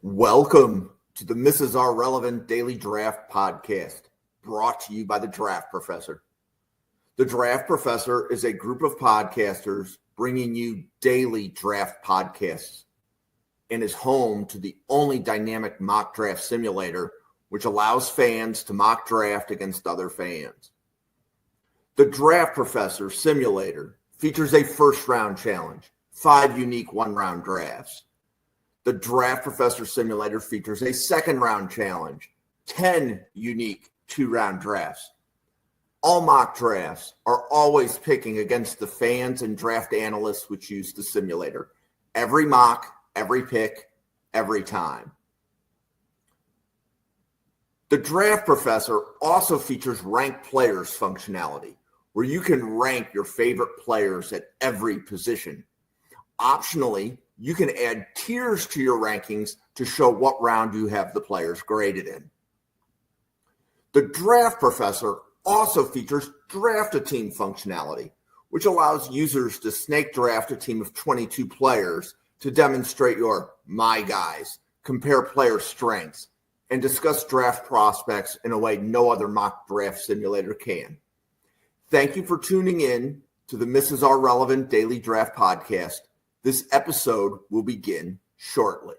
Welcome to the Mrs. R Relevant Daily Draft Podcast, brought to you by The Draft Professor. The Draft Professor is a group of podcasters bringing you daily draft podcasts and is home to the only dynamic mock draft simulator which allows fans to mock draft against other fans. The Draft Professor Simulator features a first-round challenge, 5 unique one-round drafts. The Draft Professor Simulator features a second-round challenge, 10 unique 2-round drafts. All mock drafts are always picking against the fans and draft analysts which use the simulator. Every mock, every pick, every time. The Draft Professor also features ranked players functionality, where you can rank your favorite players at every position. Optionally, you can add tiers to your rankings to show what round you have the players graded in. The Draft Professor also features Draft a Team functionality, which allows users to snake draft a team of 22 players to demonstrate your my guys, compare player strengths, and discuss draft prospects in a way no other mock draft simulator can. Thank you for tuning in to the Mrs. R Relevant Daily Draft Podcast. This episode will begin shortly.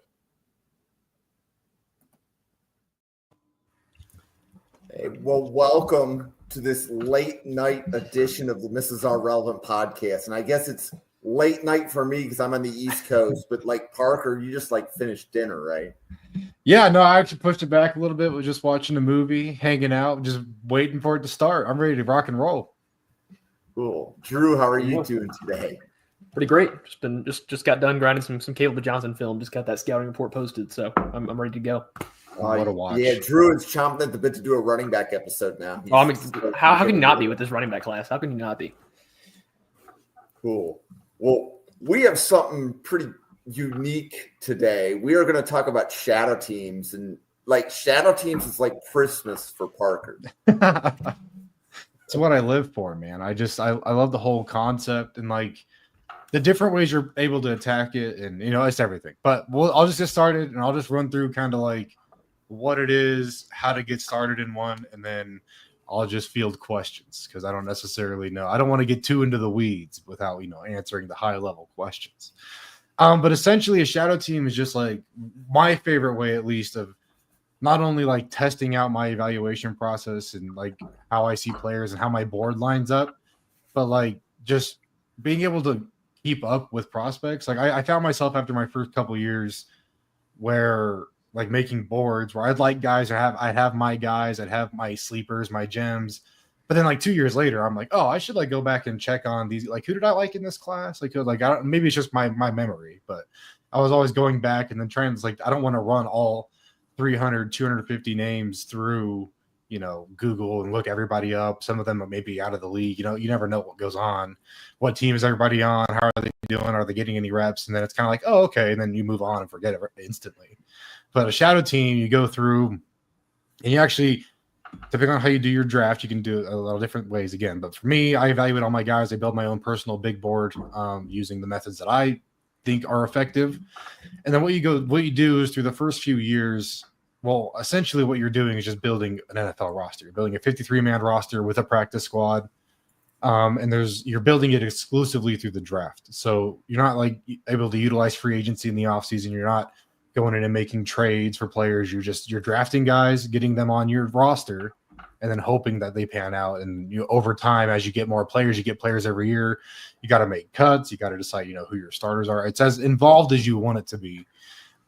Hey, well, welcome to this late night edition of the Mrs. R Relevant Podcast. And I guess it's late night for me because I'm on the East Coast, but like Parker, you just like finished dinner, right? Yeah, no, I actually pushed it back a little bit. We're just watching a movie, hanging out, just waiting for it to start. I'm ready to rock and roll. Cool. Drew, how are you doing today? Pretty great. Just got done grinding some Caleb Johnson film. Just got that scouting report posted, so I'm ready to go. What a watch. Yeah, Drew is chomping at the bit to do a running back episode now. How can you not be with this running back class? How can you not be? Cool. Well, we have something pretty unique today. We are going to talk about shadow teams, and like shadow teams is like Christmas for Parker. It's what I live for, man. I love the whole concept and like the different ways you're able to attack it, and it's everything. But I'll just get started, and I'll just run through kind of like what it is, how to get started in one, and then I'll just field questions because I don't necessarily know. I don't want to get too into the weeds without answering the high level questions. But essentially, a shadow team is just like my favorite way, at least, of not only like testing out my evaluation process and like how I see players and how my board lines up, but like just being able to keep up with prospects. Like I found myself after my first couple of years where like making boards where I'd like guys I'd have my guys, I'd have my sleepers, my gems. But then like 2 years later, I'm like, oh, I should like go back and check on these. Like, who did I like in this class? Maybe it's just my memory, but I was always going back and then trying to I don't want to run all 300, 250 names through, Google and look everybody up. Some of them are maybe out of the league. You never know what goes on. What team is everybody on? How are they doing? Are they getting any reps? And then it's kind of like, oh, okay. And then you move on and forget it instantly. But a shadow team, you go through and you actually, depending on how you do your draft, you can do it a lot of different ways again. But for me, I evaluate all my guys. I build my own personal big board using the methods that I think are effective. And then what you do is through the first few years, well, essentially what you're doing is just building an NFL roster. You're building a 53-man roster with a practice squad. And you're building it exclusively through the draft. So you're not like able to utilize free agency in the offseason. You're not going in and making trades for players. You're drafting guys, getting them on your roster, and then hoping that they pan out. And over time, as you get more players, you get players every year. You got to make cuts. You got to decide, who your starters are. It's as involved as you want it to be.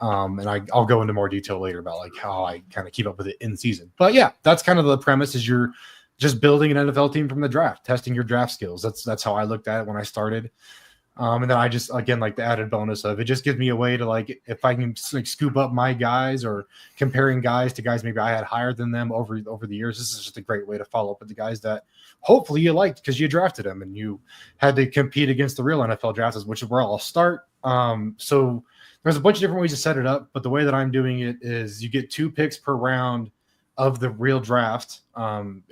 And I'll go into more detail later about like how I kind of keep up with it in season. But yeah, that's kind of the premise is you're just building an NFL team from the draft, testing your draft skills. That's how I looked at it when I started. And then I just, again, like the added bonus of it just gives me a way to like, if I can like scoop up my guys or comparing guys to guys maybe I had higher than them over the years. This is just a great way to follow up with the guys that hopefully you liked because you drafted them and you had to compete against the real NFL drafts, which is where I'll start. So there's a bunch of different ways to set it up, but the way that I'm doing it is you get 2 picks per round of the real draft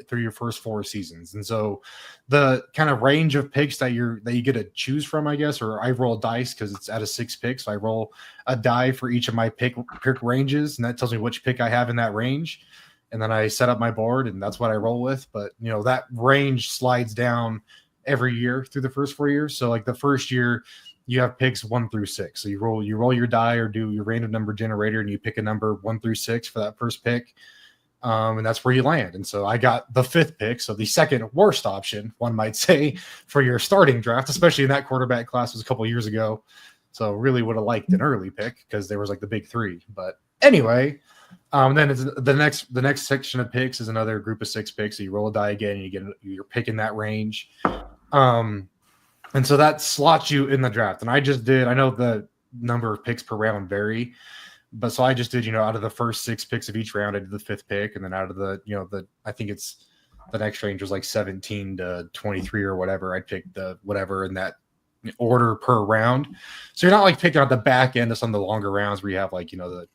through your first 4 seasons. And so the kind of range of picks that you get to choose from, I guess, or I roll dice because it's out of 6 picks. So I roll a die for each of my pick ranges, and that tells me which pick I have in that range. And then I set up my board, and that's what I roll with. But, that range slides down every year through the first 4 years. So like the first year you have picks 1 through 6. So you roll your die or do your random number generator, and you pick a number 1 through 6 for that first pick. And that's where you land. And so I got the 5th pick. So the second worst option, one might say, for your starting draft, especially in that quarterback class was a couple years ago. So really would have liked an early pick because there was like the big 3. But anyway, then it's the next section of picks is another group of 6 picks. So you roll a die again, and you're picking that range. And so that slots you in the draft. And I know the number of picks per round vary, but so I just did, out of the first 6 picks of each round, I did the 5th pick. And then out of I think it's the next range was like 17 to 23 or whatever. I picked the whatever in that order per round. So you're not like picking out the back end of some of the longer rounds where you have like, the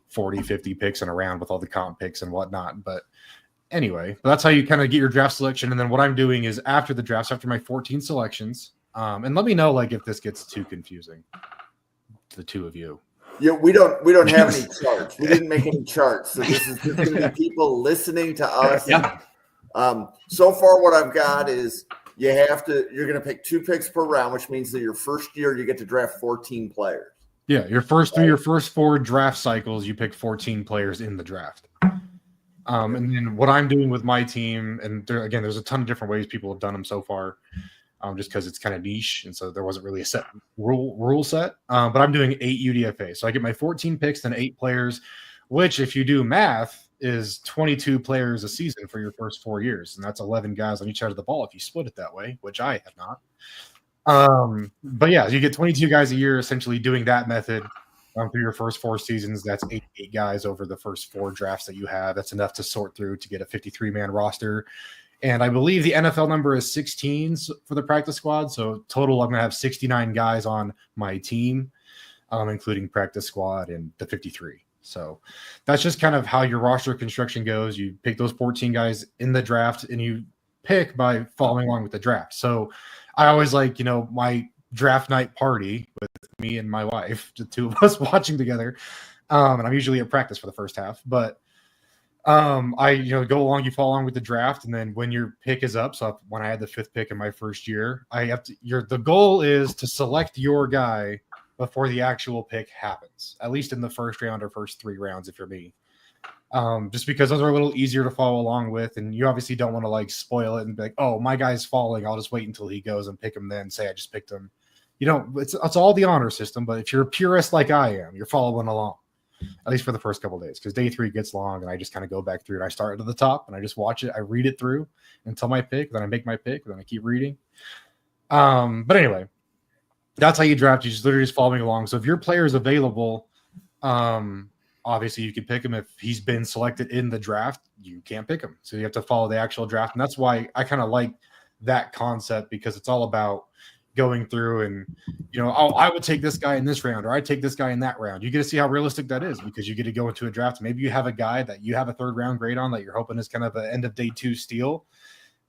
40, 50 picks in a round with all the comp picks and whatnot. But anyway, that's how you kind of get your draft selection. And then what I'm doing is after the drafts, after my 14 selections, and let me know like if this gets too confusing to the two of you. Yeah, we don't have any charts. We didn't make any charts. So this is just going to be people listening to us. Yeah. So far what I've got is you're going to pick 2 picks per round, which means that your first year you get to draft 14 players. Yeah, through your first 4 draft cycles, you pick 14 players in the draft. And then what I'm doing with my team, and there's a ton of different ways people have done them so far, just because it's kind of niche, and so there wasn't really a set rule set. But I'm doing 8 UDFA, so I get my 14 picks, then 8 players, which, if you do math, is 22 players a season for your first 4 years, and that's 11 guys on each side of the ball if you split it that way, which I have not. But yeah, you get 22 guys a year essentially doing that method through your first 4 seasons. That's 8 guys over the first 4 drafts that you have. That's enough to sort through to get a 53-man roster. And I believe the NFL number is 16 for the practice squad. So total, I'm going to have 69 guys on my team, including practice squad and the 53. So that's just kind of how your roster construction goes. You pick those 14 guys in the draft, and you pick by following along with the draft. So I always like, my draft night party with me and my wife, the 2 of us watching together. And I'm usually at practice for the first half, but I go along, you follow along with the draft, and then when your pick is up, so when I had the 5th pick in my first year, the goal is to select your guy before the actual pick happens, at least in the first round or first 3 rounds if you're me. Just because those are a little easier to follow along with, and you obviously don't want to like spoil it and be like, oh, my guy's falling, I'll just wait until he goes and pick him, then say I just picked him. It's all the honor system, but if you're a purist like I am, you're following along, at least for the first couple of days, because day 3 gets long, and I just kind of go back through it. I start at the top, and I just watch it. I read it through until my pick, then I make my pick, then I keep reading. But anyway, that's how you draft. You just literally just following along. So if your player is available, obviously you can pick him. If he's been selected in the draft, you can't pick him. So you have to follow the actual draft. And that's why I kind of like that concept, because it's all about going through and, I would take this guy in this round, or I take this guy in that round. You get to see how realistic that is, because you get to go into a draft. Maybe you have a guy that you have a 3rd round grade on that you're hoping is kind of an end of day 2 steal,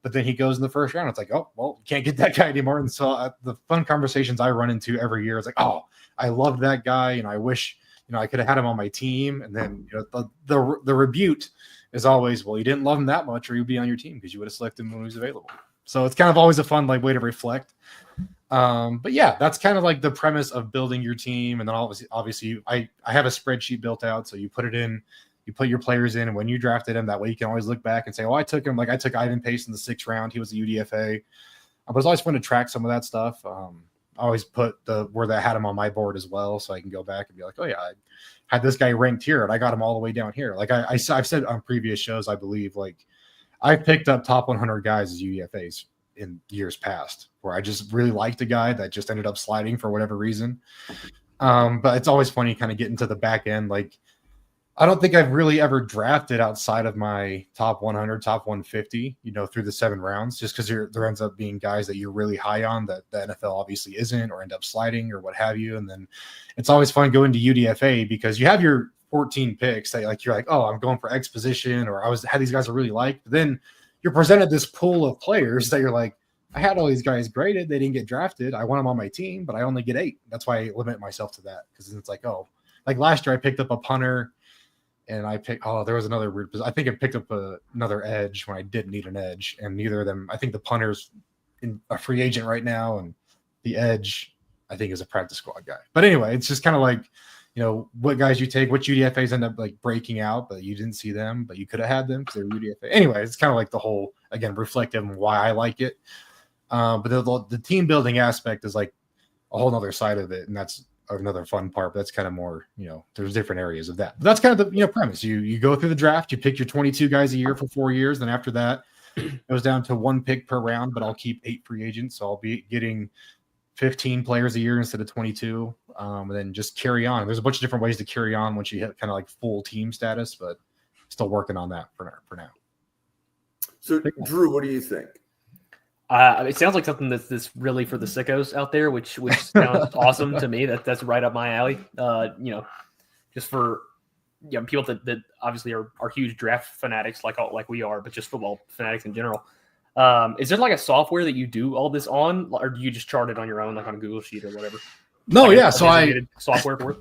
but then he goes in the first round. It's like, oh, well, you can't get that guy anymore. And so the fun conversations I run into every year is like, oh, I love that guy, and I wish, I could have had him on my team. And then, the rebuke is always, well, you didn't love him that much, or he'd be on your team because you would have selected him when he was available. So it's kind of always a fun way to reflect. But yeah, that's kind of like the premise of building your team. And then obviously I have a spreadsheet built out. So you put it in, you put your players in, and when you drafted him, that way you can always look back and say, oh, I took him. Like I took Ivan Pace in the 6th round. He was a UDFA. But it's always fun to track some of that stuff. I always put where that had him on my board as well, so I can go back and be like, oh yeah, I had this guy ranked here, and I got him all the way down here. Like I've said on previous shows, I believe, like I picked up top 100 guys as UDFAs in years past, where I just really liked a guy that just ended up sliding for whatever reason. But it's always funny kind of getting to the back end. Like I don't think I've really ever drafted outside of my top 100, top 150, through the 7 rounds, just because there ends up being guys that you're really high on that the NFL obviously isn't, or end up sliding or what have you. And then it's always fun going to UDFA because you have your 14 picks that like you're like, oh, I'm going for X position, or had these guys I really liked. But then you're presented this pool of players that you're like, I had all these guys graded, they didn't get drafted. I want them on my team, but I only get 8. That's why I limit myself to that, because it's like, oh, like last year I picked up a punter, and I picked there was another weird position. I think I picked up another edge when I didn't need an edge, and neither of them. I think the punter's a free agent right now, and the edge I think is a practice squad guy. But anyway, it's just kind of like, what guys you take, which UDFAs end up like breaking out, but you didn't see them, but you could have had them because they were UDFA. Anyway, it's kind of like the whole, again, reflective on why I like it. But the team building aspect is like a whole other side of it, and that's another fun part. But that's kind of more, there's different areas of that. But that's kind of the premise. You go through the draft, you pick your 22 guys a year for 4 years, then after that, it goes down to 1 pick per round. But I'll keep 8 free agents, so I'll be getting 15 players a year instead of 22, and then just carry on. There's a bunch of different ways to carry on once you hit kind of like full team status, but still working on that for now. So, Drew, what do you think? It sounds like something that's really for the sickos out there, which sounds awesome to me. That's right up my alley. Just for people that obviously are huge draft fanatics like we are, but just football fanatics in general. Is there like a software that you do all this on, or do you just chart it on your own, like on a Google Sheet or whatever? No, like yeah. So software for it.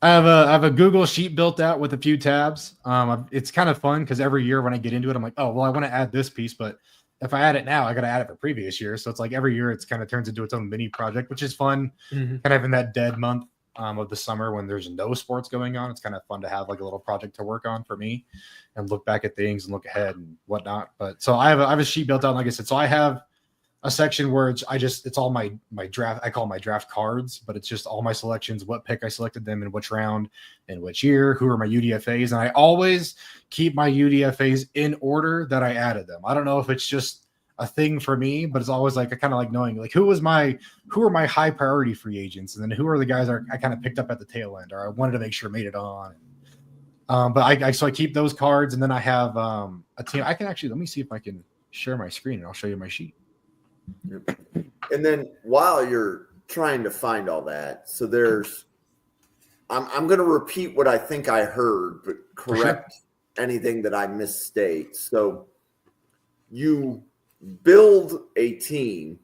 I have a Google Sheet built out with a few tabs. It's kind of fun because every year when I get into it, I'm like, oh, well, I want to add this piece, but if I add it now, I got to add it for previous year. So it's like every year it's kind of turns into its own mini project, which is fun. Mm-hmm. Kind of in that dead month of the summer when there's no sports going on. It's kind of fun to have like a little project to work on for me and look back at things and look ahead and whatnot. But so I have a sheet built out, like I said. So I have a section where it's all my draft. I call my draft cards, but it's just all my selections, what pick I selected them in which round and which year, who are my UDFAs. And I always keep my UDFAs in order that I added them. I don't know if it's just a thing for me, but it's always like I kind of like knowing like who are my high priority free agents, and then who are the guys I kind of picked up at the tail end, or I wanted to make sure made it on. But I keep those cards, and then I have a team. I can actually, let me see if I can share my screen and I'll show you my sheet. And then while you're trying to find all that, so I'm going to repeat what I think I heard, but correct anything that I misstate. So you build a team.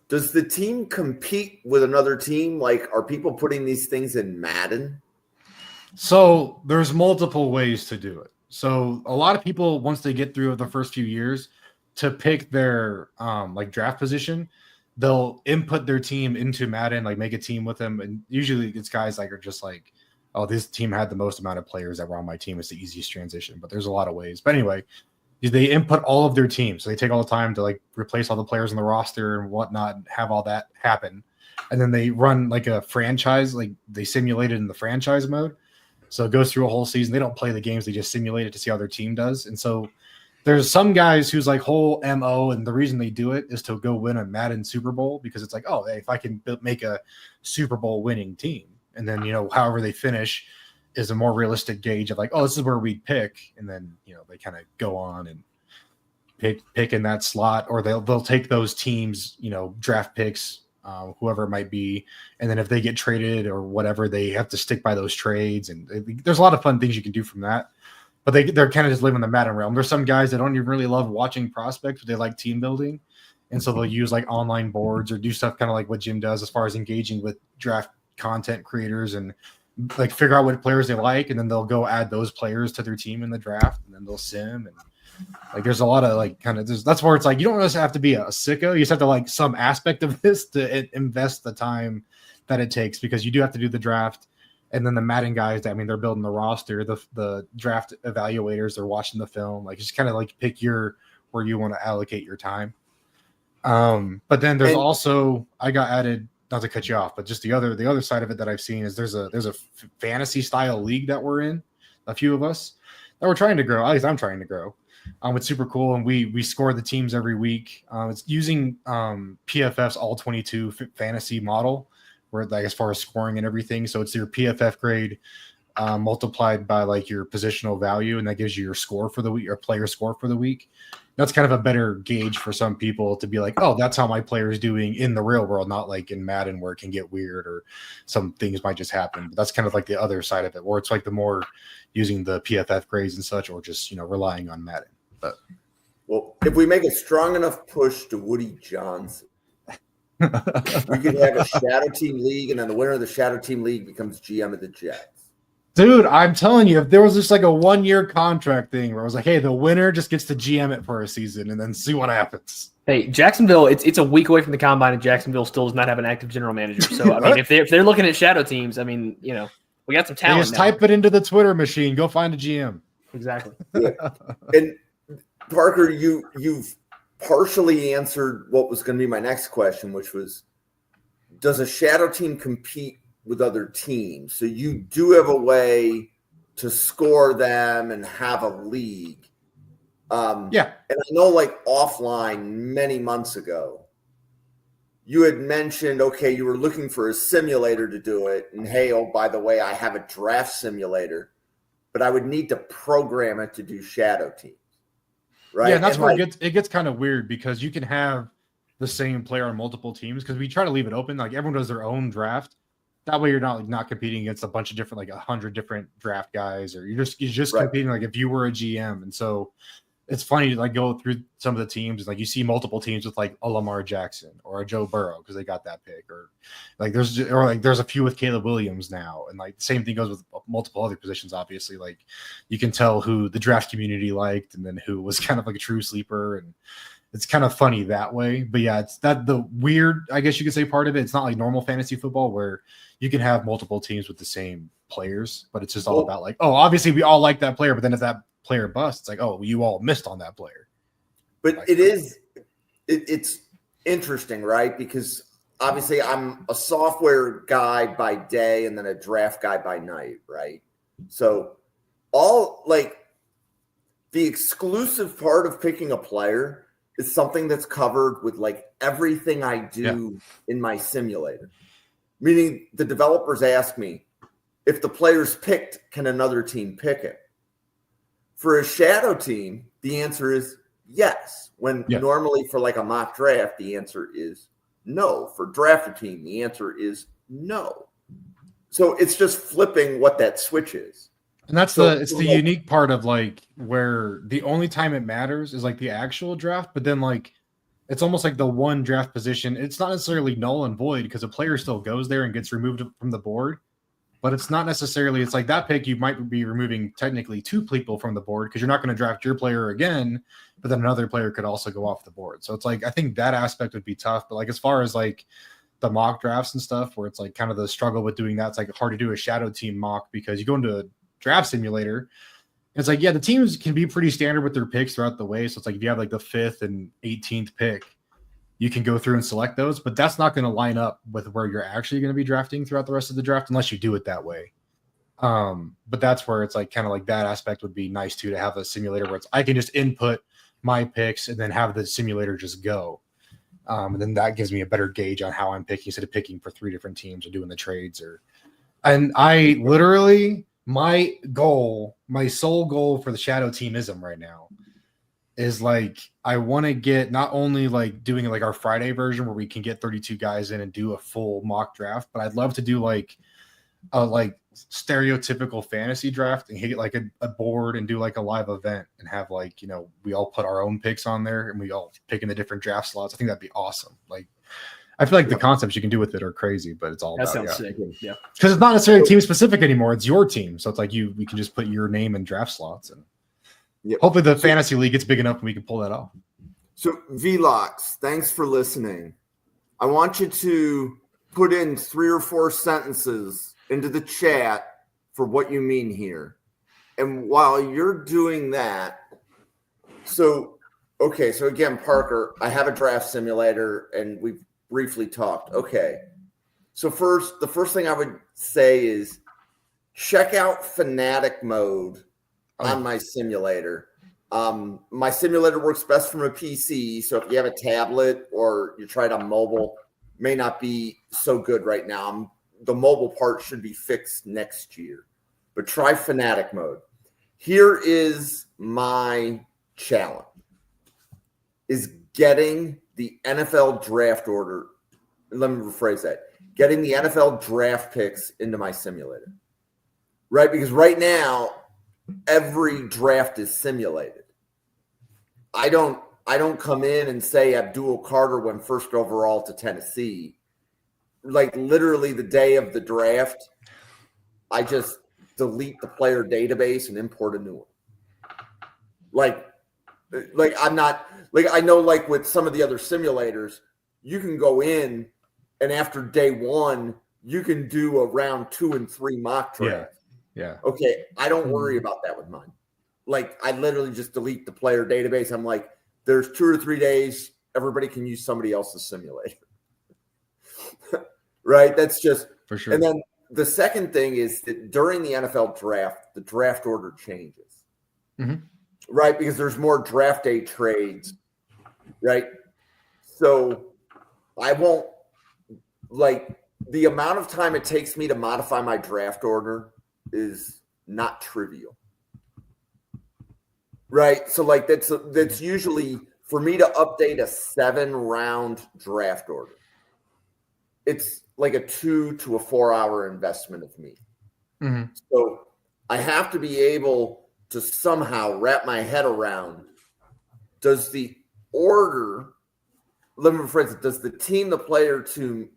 Does the team compete with another team? Like, are people putting these things in Madden? So there's multiple ways to do it. So a lot of people, once they get through the first few years to pick their like draft position, they'll input their team into Madden, like make a team with them. And usually it's guys like are just like, oh, this team had the most amount of players that were on my team. It's the easiest transition, but there's a lot of ways. But anyway, they input all of their teams. So they take all the time to like replace all the players on the roster and whatnot and have all that happen. And then they run like a franchise, like they simulate it in the franchise mode. So it goes through a whole season. They don't play the games. They just simulate it to see how their team does. And so there's some guys whose like whole MO, and the reason they do it is to go win a Madden Super Bowl, because it's like, oh, hey, if I can make a Super Bowl winning team, and then, however they finish is a more realistic gauge of like, oh, this is where we'd pick. And then, they kind of go on and pick in that slot, or they'll take those teams, draft picks, whoever it might be. And then if they get traded or whatever, they have to stick by those trades. And there's a lot of fun things you can do from that. But they're kind of just living in the Madden realm. There's some guys that don't even really love watching prospects, but they like team building. And so they'll use like online boards or do stuff kind of like what Jim does as far as engaging with draft content creators and like figure out what players they like. And then they'll go add those players to their team in the draft, and then they'll sim. And like, there's a lot of like kind of, that's where it's like, you don't really have to be a sicko. You just have to like some aspect of this to invest the time that it takes, because you do have to do the draft. And then the Madden guys, they're building the roster, the draft evaluators, they're watching the film, like just kind of like pick where you want to allocate your time. But then there's also, I got added, not to cut you off, but just the other side of it that I've seen is there's a fantasy style league that we're in, a few of us that we're trying to grow. At least I'm trying to grow. It's super cool, and we score the teams every week. It's using PFF's all 22 fantasy model, where like as far as scoring and everything. So it's your PFF grade multiplied by like your positional value, and that gives you your score for the week, or player score for the week. that's kind of a better gauge for some people to be like, oh, that's how my player is doing in the real world, not like in Madden where it can get weird or some things might just happen. But that's kind of like the other side of it, where it's like the more using the PFF grades and such, or just, relying on Madden. But well, if we make a strong enough push to Woody Johnson, we could have a Shadow Team League, and then the winner of the Shadow Team League becomes GM of the Jets. Dude, I'm telling you, if there was just like a 1-year contract thing where I was like, hey, the winner just gets to GM it for a season and then see what happens. Hey, Jacksonville, it's a week away from the combine, and Jacksonville still does not have an active general manager. So, I mean, if they're looking at shadow teams, I mean, we got some talent. Just type it into the Twitter machine. Go find a GM. Exactly. Yeah. And Parker, you've partially answered what was going to be my next question, which was, does a shadow team compete with other teams? So you do have a way to score them and have a league. Yeah. And I know, like, offline many months ago, you had mentioned, okay, you were looking for a simulator to do it. And hey, oh, by the way, I have a draft simulator, but I would need to program it to do shadow teams. Right. Yeah, and that's where it gets kind of weird, because you can have the same player on multiple teams, because we try to leave it open. Like, everyone does their own draft. That way you're not competing against a bunch of different, like 100 different draft guys, or you're just right. competing like if you were a GM. And so it's funny to like go through some of the teams. Like, you see multiple teams with like a Lamar Jackson or a Joe Burrow because they got that pick, or there's a few with Caleb Williams now. And like the same thing goes with multiple other positions. Obviously, like you can tell who the draft community liked and then who was kind of like a true sleeper, and it's kind of funny that way. But yeah, it's that the weird, I guess you could say, part of it. It's not like normal fantasy football where you can have multiple teams with the same players, but it's just all about like, oh, obviously we all like that player, but then if that player busts, it's like, oh, you all missed on that player. But like, it's interesting, right? Because obviously I'm a software guy by day and then a draft guy by night, right? So all like the exclusive part of picking a player is something that's covered with like everything I do in my simulator. Meaning the developers ask me, if the player's picked, can another team pick it? For a shadow team, the answer is yes. When normally for like a mock draft, the answer is no. For draft a team, the answer is no. So it's just flipping what that switch is. And that's the unique part of like where the only time it matters is like the actual draft, but then like it's almost like the one draft position. It's not necessarily null and void because a player still goes there and gets removed from the board, but it's not necessarily, it's like that pick, you might be removing technically 2 people from the board because you're not going to draft your player again, but then another player could also go off the board. So it's like, I think that aspect would be tough, but like as far as like the mock drafts and stuff where it's like kind of the struggle with doing that, it's like hard to do a shadow team mock because you go into a draft simulator. It's like, yeah, the teams can be pretty standard with their picks throughout the way. So it's like if you have like the 5th and 18th pick, you can go through and select those, but that's not going to line up with where you're actually going to be drafting throughout the rest of the draft unless you do it that way. But that's where it's like kind of like that aspect would be nice too, to have a simulator where it's I can just input my picks and then have the simulator just go. And then that gives me a better gauge on how I'm picking instead of picking for 3 different teams or doing the trades and I literally, my sole goal for the shadow teamism right now is like, I want to get not only like doing like our Friday version where we can get 32 guys in and do a full mock draft, but I'd love to do like a like stereotypical fantasy draft and get like a board and do like a live event and have like, we all put our own picks on there and we all pick in the different draft slots. I think that'd be awesome. Like, I feel like the concepts you can do with it are crazy, but it's all that about sounds sick. Yeah, because it's not necessarily team specific anymore. It's your team, so it's like we can just put your name in draft slots, and hopefully the fantasy league gets big enough and we can pull that off. So Vlox, thanks for listening. I want you to put in 3 or 4 sentences into the chat for what you mean here, and while you're doing that, so again, Parker, I have a draft simulator, and we've briefly talked. Okay. So the first thing I would say is check out Fanatic mode on my simulator. My simulator works best from a PC. So if you have a tablet or you try it on mobile, may not be so good right now. The mobile part should be fixed next year, but try Fanatic mode. Here is my challenge. is getting the NFL draft order. Let me rephrase that. Getting the NFL draft picks into my simulator. Right? Because right now, every draft is simulated. I don't come in and say Abdul Carter went first overall to Tennessee. Like literally the day of the draft, I just delete the player database and import a new one. Like I'm not like I know like with some of the other simulators, you can go in and after day one, you can do a round 2 and 3 mock draft. Yeah. Okay, I don't worry about that with mine. Like I literally just delete the player database. I'm like, there's 2 or 3 days. Everybody can use somebody else's simulator. Right? That's just For sure. And then the second thing is that during the NFL draft, the draft order changes. Mhm. Right? Because there's more draft day trades. Right? So I won't like the amount of time it takes me to modify my draft order is not trivial. Right? So like that's usually for me to update a 7-round draft order. It's like a 2 to 4 hour investment of me. Mhm. So I have to be able to somehow wrap my head around, does the order, let me rephrase it, does the team the player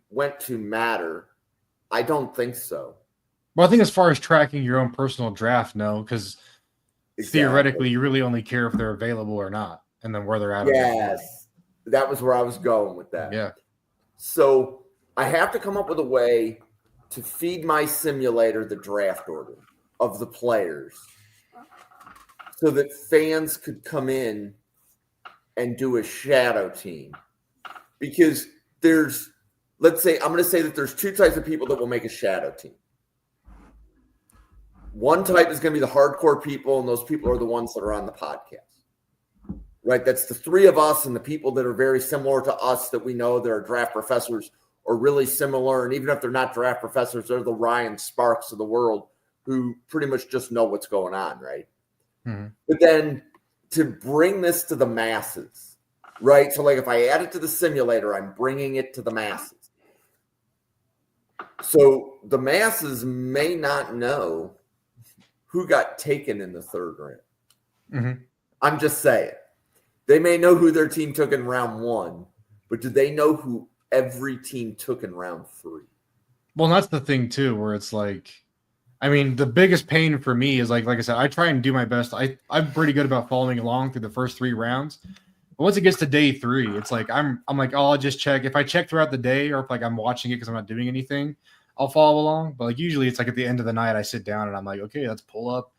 went to matter? I don't think so. Well, I think as far as tracking your own personal draft, no, because Exactly. theoretically you really only care if they're available or not, and then where they're at. Yes. That was where I was going with that. Yeah. So I have to come up with a way to feed my simulator the draft order of the players so that fans could come in and do a shadow team. Because let's say, I'm going to say that there's 2 types of people that will make a shadow team. One type is going to be the hardcore people, and those people are the ones that are on the podcast. Right? That's the 3 of us and the people that are very similar to us that we know that are draft professors or really similar. And even if they're not draft professors, they're the Ryan Sparks of the world who pretty much just know what's going on, right? Mhm. But then to bring this to the masses, right? So like if I add it to the simulator, I'm bringing it to the masses. So the masses may not know who got taken in the 3rd round. Mhm. I'm just saying. They may know who their team took in round 1, but do they know who every team took in round 3? Well, that's the thing too, where it's like, I mean, the biggest pain for me is like I said, I try and do my best. I'm pretty good about following along through the first 3 rounds. But once it gets to day 3, it's like I'm like, oh, I'll just check. If I check throughout the day, or if like I'm watching it because I'm not doing anything, I'll follow along. But like usually it's like at the end of the night, I sit down and I'm like, okay, let's pull up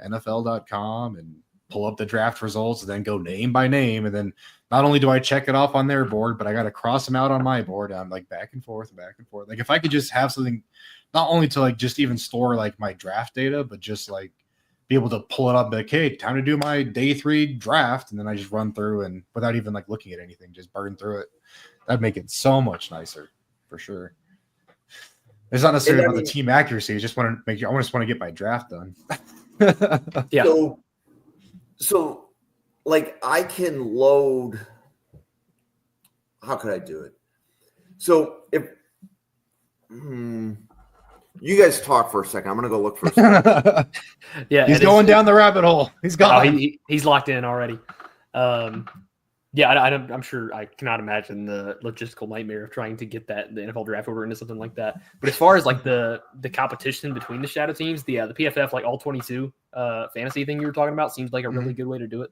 NFL.com and pull up the draft results and then go name by name. And then not only do I check it off on their board, but I got to cross them out on my board. And I'm like back and forth. Like if I could just have something, not only to like just even store like my draft data, but just like be able to pull it up and be like, hey, time to do my day 3 draft. And then I just run through and without even like looking at anything, just burn through it. That'd make it so much nicer for sure. It's not necessarily about the team accuracy. I just want to get my draft done. Yeah. So like I can load. How could I do it? So if you guys talk for a second, I'm gonna go look for a second. Yeah, he's going down the rabbit hole. He's gone. Oh, he's locked in already. Yeah, I'm sure I cannot imagine the logistical nightmare of trying to get the NFL draft order into something like that. But as far as like the competition between the shadow teams, the PFF like all 22 fantasy thing you were talking about seems like a really good way to do it.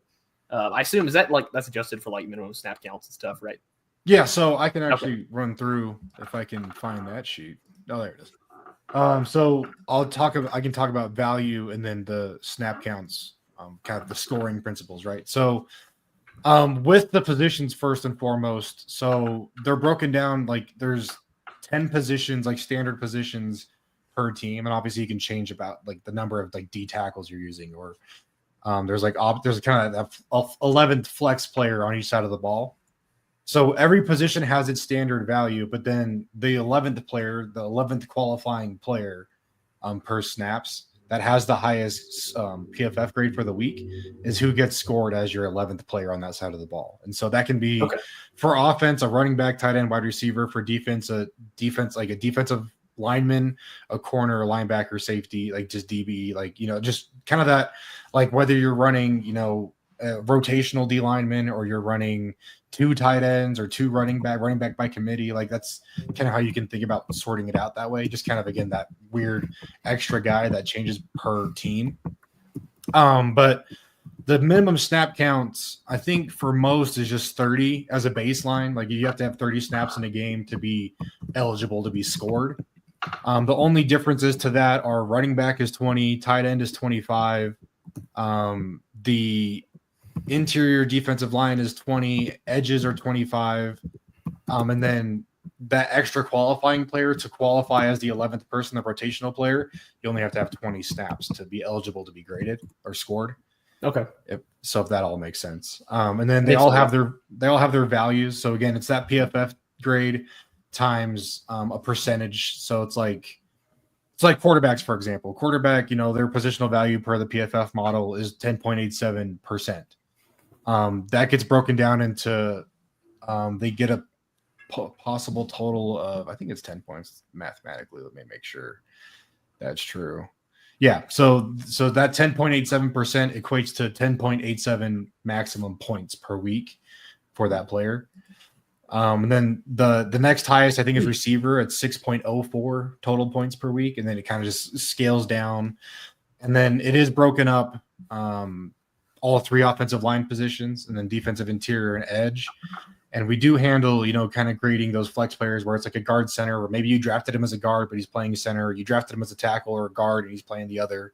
I assume that's adjusted for like minimum snap counts and stuff, right? Yeah, so I can actually run through if I can find that sheet. Oh, there it is. So I can talk about value and then the snap counts, kind of the scoring principles, right? So with the positions first and foremost, so they're broken down like there's 10 positions, like standard positions per team, and obviously you can change about like the number of like D tackles you're using, or there's kind of a 11th flex player on each side of the ball. So every position has its standard value, but then the 11th player, the 11th qualifying player per snaps that has the highest PFF grade for the week is who gets scored as your 11th player on that side of the ball. And so that can be for offense, a running back, tight end, wide receiver; for defense, like a defensive lineman, a corner, a linebacker, safety, like just DB, like, just kind of that, like whether you're running, a rotational D lineman or you're running 2 tight ends or 2 running back by committee. Like that's kind of how you can think about sorting it out that way. Just kind of, again, that weird extra guy that changes per team. But the minimum snap counts, I think for most is just 30 as a baseline. Like you have to have 30 snaps in a game to be eligible to be scored. The only differences to that are running back is 20, tight end is 25. The interior defensive line is 20, edges are 25. And then that extra qualifying player to qualify as the 11th person, the rotational player, you only have to have 20 snaps to be eligible to be graded or scored. Okay. So if that all makes sense. And then they all have their values. So again, it's that PFF grade times a percentage. So it's like quarterbacks, for example. Quarterback, their positional value per the PFF model is 10.87%. That gets broken down into they get a possible total of, I think it's 10 points mathematically. Let me make sure that's true. Yeah, so that 10.87% equates to 10.87 maximum points per week for that player. And then the next highest, I think, is receiver at 6.04 total points per week, and then it kind of just scales down. And then it is broken up all 3 offensive line positions, and then defensive, interior, and edge. And we do handle, kind of grading those flex players where it's like a guard center, where maybe you drafted him as a guard, but he's playing center. You drafted him as a tackle or a guard, and he's playing the other.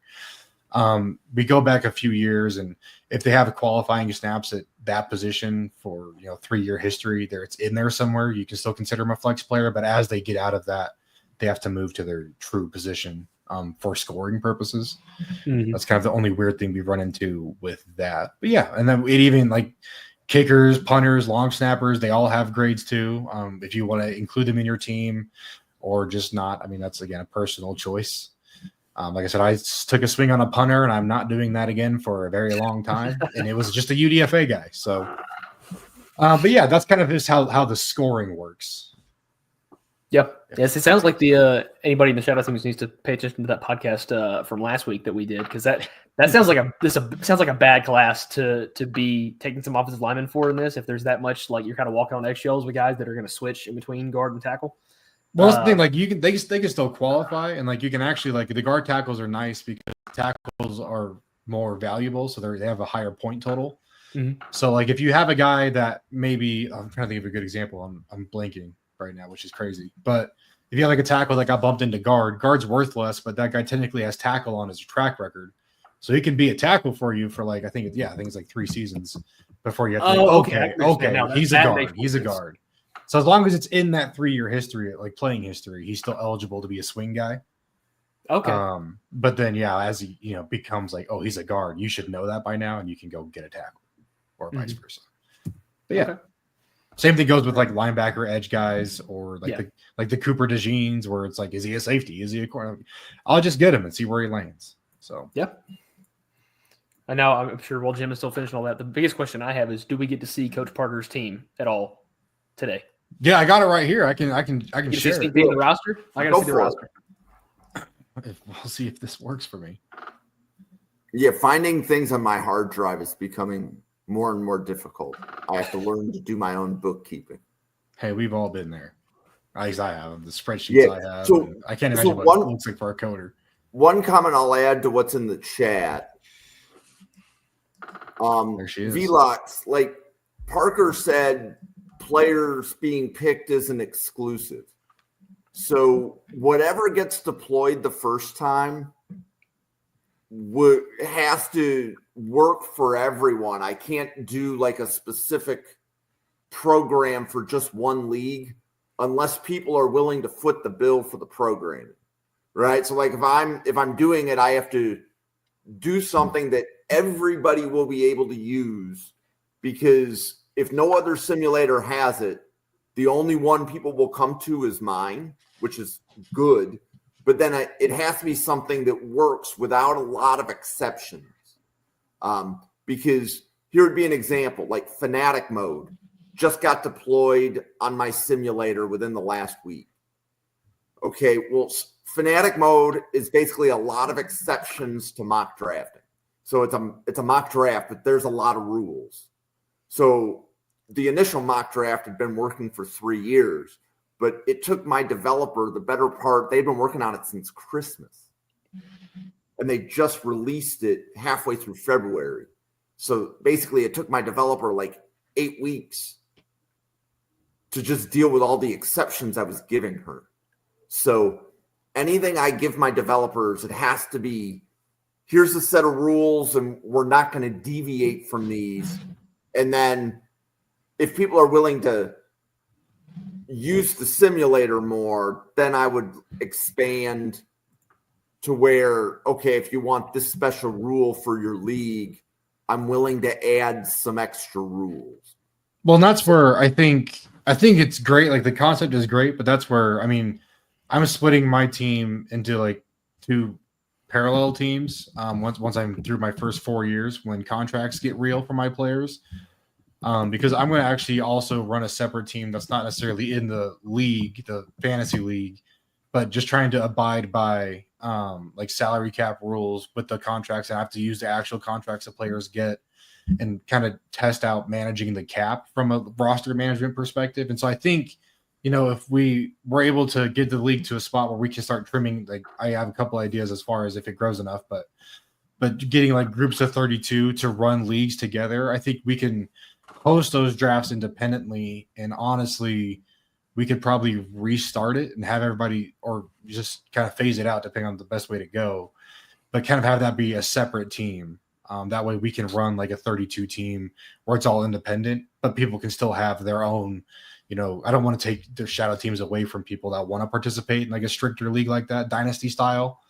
We go back a few years, and if they have a qualifying snaps at that position for 3-year history, it's in there somewhere. You can still consider them a flex player, but as they get out of that, they have to move to their true position for scoring purposes. Mm-hmm. That's kind of the only weird thing we've run into with that. But yeah, and then it even like kickers, punters, long snappers, they all have grades too. If you want to include them in your team or just not, I mean, that's again a personal choice. Like I said, I took a swing on a punter, and I'm not doing that again for a very long time. And it was just a UDFA guy. So, but yeah, that's kind of just how the scoring works. Yep. Yes, it sounds like anybody in the Shadow Teams needs to pay attention to that podcast from last week that we did, because that sounds like a bad class to be taking some offensive linemen for in this. If there's that much, like you're kind of walking on eggshells with guys that are going to switch in between guard and tackle. Well, that's the thing. Like they can still qualify, and like you can actually, like, the guard tackles are nice because tackles are more valuable, so they have a higher point total. Mm-hmm. So like if you have a guy that maybe, I'm trying to think of a good example. I'm blanking right now, which is crazy. But if you have like a tackle that got bumped into guard's worth less, but that guy technically has tackle on his track record, so he can be a tackle for you for like I think it's like 3 seasons before you have to. Okay, he's a guard. So as long as it's in that 3-year history, like playing history, he's still eligible to be a swing guy. Okay. But then, yeah, as he becomes like, oh, he's a guard, you should know that by now, and you can go get a tackle, or vice versa. But yeah, same thing goes with like linebacker, edge guys, or like the Cooper DeJeans, where it's like, is he a safety? Is he a corner? I'll just get him and see where he lands. So yeah. And now I'm sure while Jim is still finishing all that, the biggest question I have is, do we get to see Coach Parker's team at all today? Yeah, I got it right here. I can share it. The roster? I got to see the roster. We'll see if this works for me. Yeah, finding things on my hard drive is becoming more and more difficult. I have to learn to do my own bookkeeping. Hey, we've all been there. At least I have. The spreadsheets I have. So, I can't imagine what it looks like for a coder. One comment I'll add to what's in the chat. There she is. Velox, like Parker said, players being picked is an exclusive. So whatever gets deployed the first time has to work for everyone. I can't do like a specific program for just one league unless people are willing to foot the bill for the programming, right? So like if I'm doing it, I have to do something that everybody will be able to use, because if no other simulator has it, the only one people will come to is mine, which is good. but then it has to be something that works without a lot of exceptions. Because here would be an example, like Fanatic Mode just got deployed on my simulator within the last week. Okay, well, Fanatic Mode is basically a lot of exceptions to mock drafting. So it's a mock draft, but there's a lot of rules. So the initial mock draft had been working for 3 years, but it took my developer the better part. They've been working on it since Christmas, and they just released it halfway through February. So basically it took my developer like 8 weeks to just deal with all the exceptions I was giving her. So anything I give my developers, it has to be, here's a set of rules and we're not going to deviate from these. And then if people are willing to use the simulator more, then I would expand to where, okay, if you want this special rule for your league, I'm willing to add some extra rules. Well, and that's where I think it's great. Like the concept is great, but that's where, I mean, I'm splitting my team into like 2 parallel teams. Once I'm through my first 4 years, when contracts get real for my players, because I'm going to actually also run a separate team that's not necessarily in the league, the fantasy league, but just trying to abide by like salary cap rules with the contracts. I have to use the actual contracts that players get and kind of test out managing the cap from a roster management perspective. And so I think, if we were able to get the league to a spot where we can start trimming, like I have a couple ideas as far as if it grows enough, but getting like groups of 32 to run leagues together, I think we can host those drafts independently. And honestly, we could probably restart it and have everybody, or just kind of phase it out depending on the best way to go, but kind of have that be a separate team. That way we can run like a 32 team where it's all independent, but people can still have their own, I don't want to take their shadow teams away from people that want to participate in like a stricter league like that, dynasty style.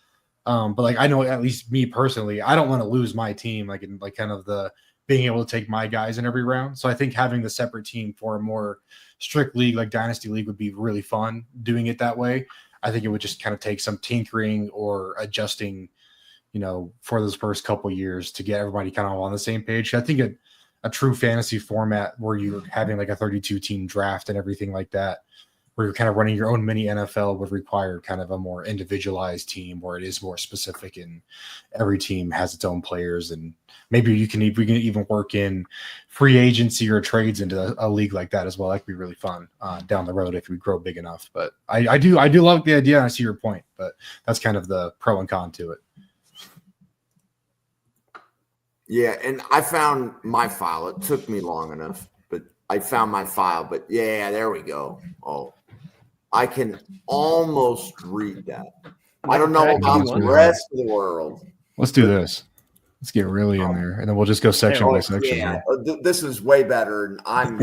But like, I know at least me personally, I don't want to lose my team, like in like kind of the being able to take my guys in every round. So I think having the separate team for a more strict league, like dynasty league, would be really fun doing it that way. I think it would just kind of take some tinkering or adjusting, for those first couple years to get everybody kind of on the same page. I think a true fantasy format where you're having like a 32 team draft and everything like that, where you're kind of running your own mini NFL, would require kind of a more individualized team where it is more specific and every team has its own players. And maybe we can even work in free agency or trades into a league like that as well. That could be really fun down the road if we grow big enough. But I do love the idea. And I see your point, but that's kind of the pro and con to it. Yeah, and I found my file. It took me long enough, but I found my file. But yeah, there we go. Oh, I can almost read that. I don't know about the rest of the world. Let's do this. Let's get really in there, and then we'll just go section by section. Yeah, this is way better, and I'm.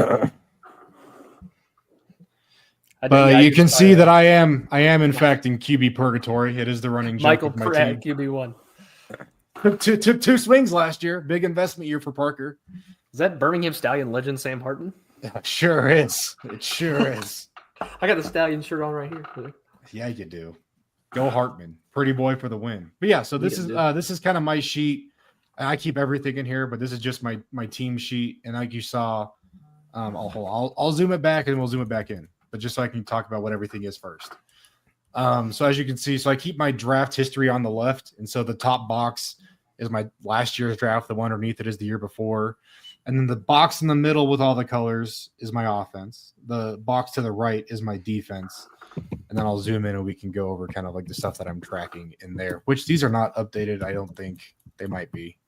But you can see that I am in fact in QB purgatory. It is the running joke Michael of my Pratt, team. QB1. Took 2 swings last year. Big investment year for Parker. Is that Birmingham Stallion legend Sam Harton? It sure is. It sure is. I got the Stallion shirt on right here. Yeah, you do. Go Hartman. Pretty boy for the win. But yeah, so this is kind of my sheet. I keep everything in here, but this is just my team sheet. And like you saw, I'll zoom it back and we'll zoom it back in. But just so I can talk about what everything is first. So as you can see, so I keep my draft history on the left. And so the top box is my last year's draft. The one underneath it is the year before. And then the box in the middle with all the colors is my offense. The box to the right is my defense. And then I'll zoom in and we can go over kind of like the stuff that I'm tracking in there, which these are not updated. I don't think they might be.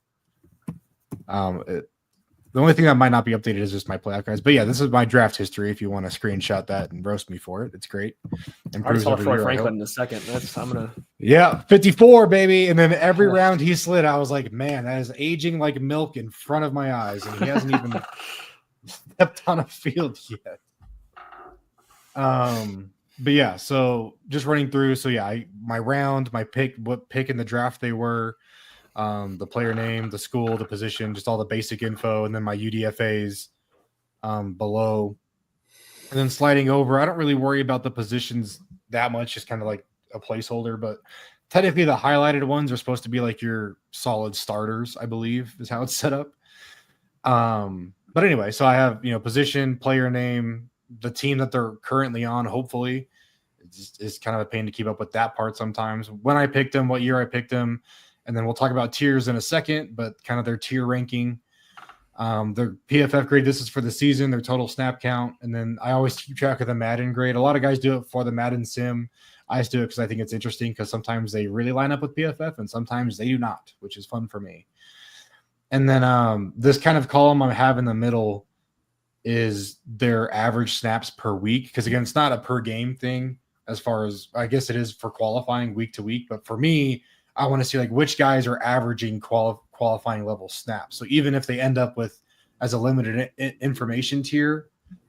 The only thing that might not be updated is just my playoff guys. But yeah, this is my draft history. If you want to screenshot that and roast me for it, it's great. I saw Troy Franklin in a second. Yeah, 54, baby. And then every round he slid, I was like, man, that is aging like milk in front of my eyes. And he hasn't even stepped on a field yet. But yeah, so just running through. So yeah, my round, my pick, what pick in the draft they were, the player name, the school, the position, just all the basic info, and then my UDFAs below. And then sliding over, I don't really worry about the positions that much, just kind of like a placeholder, but technically the highlighted ones are supposed to be like your solid starters, I believe is how it's set up. But anyway, so I have, position, player name, the team that they're currently on, hopefully. It's kind of a pain to keep up with that part sometimes. When I picked them, what year I picked them, and then we'll talk about tiers in a second, but kind of their tier ranking. Their PFF grade, this is for the season, their total snap count, and then I always keep track of the Madden grade. A lot of guys do it for the Madden sim. I just do it because I think it's interesting because sometimes they really line up with PFF and sometimes they do not, which is fun for me. And then this kind of column I have in the middle is their average snaps per week. Because again, it's not a per game thing as far as I guess it is for qualifying week to week. But for me, I want to see like which guys are averaging qualifying level snaps. So even if they end up with as a limited information tier,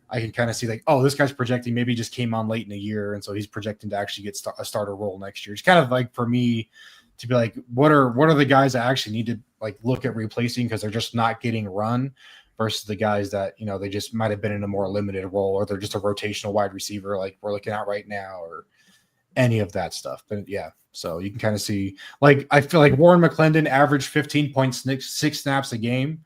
I can kind of see like, oh, this guy's projecting maybe just came on late in the year. And so he's projecting to actually get a starter role next year. It's kind of like for me to be like, what are the guys that actually need to like look at replacing because they're just not getting run versus the guys that, they just might have been in a more limited role or they're just a rotational wide receiver like we're looking at right now or any of that stuff. But yeah, so you can kind of see like I feel like Warren McClendon averaged 15.6 snaps a game,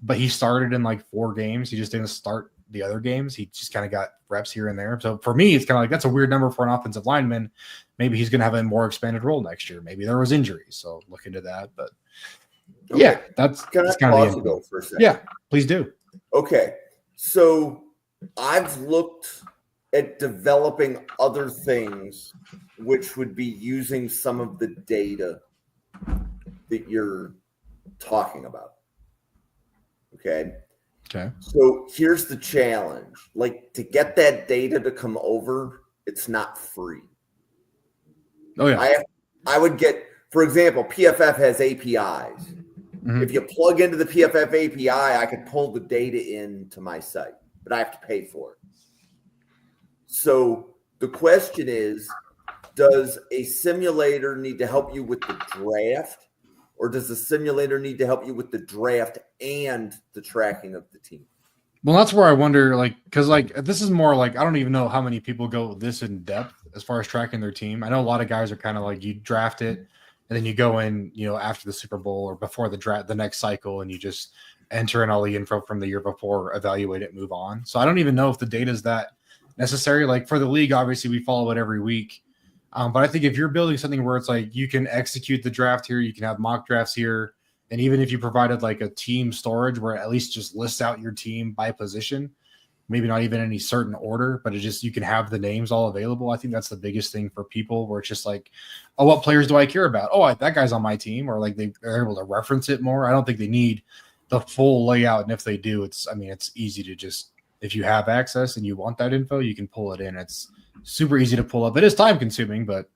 but he started in like 4 games. He just didn't start the other games. He just kind of got reps here and there. So for me, it's kind of like that's a weird number for an offensive lineman. Maybe he's going to have a more expanded role next year. Maybe there was injuries, so look into that. But yeah, that's kind of the for a second. Yeah, please do. Okay, so I've looked at developing other things, which would be using some of the data that you're talking about. Okay. So here's the challenge. Like to get that data to come over, it's not free. Oh yeah. I would get, for example, PFF has APIs. Mm-hmm. If you plug into the PFF API, I could pull the data into my site, but I have to pay for it. So the question is, does a simulator need to help you with the draft? Or does the simulator need to help you with the draft and the tracking of the team? Well, that's where I wonder, because this is more like I don't even know how many people go this in depth as far as tracking their team. I know a lot of guys are kind of like you draft it and then you go in, after the Super Bowl or before the draft, the next cycle, and you just enter in all the info from the year before, evaluate it, move on. So I don't even know if the data is that necessary. Like for the league, obviously we follow it every week. But I think if you're building something where it's like you can execute the draft here, you can have mock drafts here, and even if you provided like a team storage where it at least just lists out your team by position, maybe not even any certain order, but it just you can have the names all available. I think that's the biggest thing for people where it's just like, oh, what players do I care about? Oh, that guy's on my team, or like they're able to reference it more. I don't think they need the full layout, and if they do, it's easy to just if you have access and you want that info, you can pull it in. It's super easy to pull up. It is time consuming, but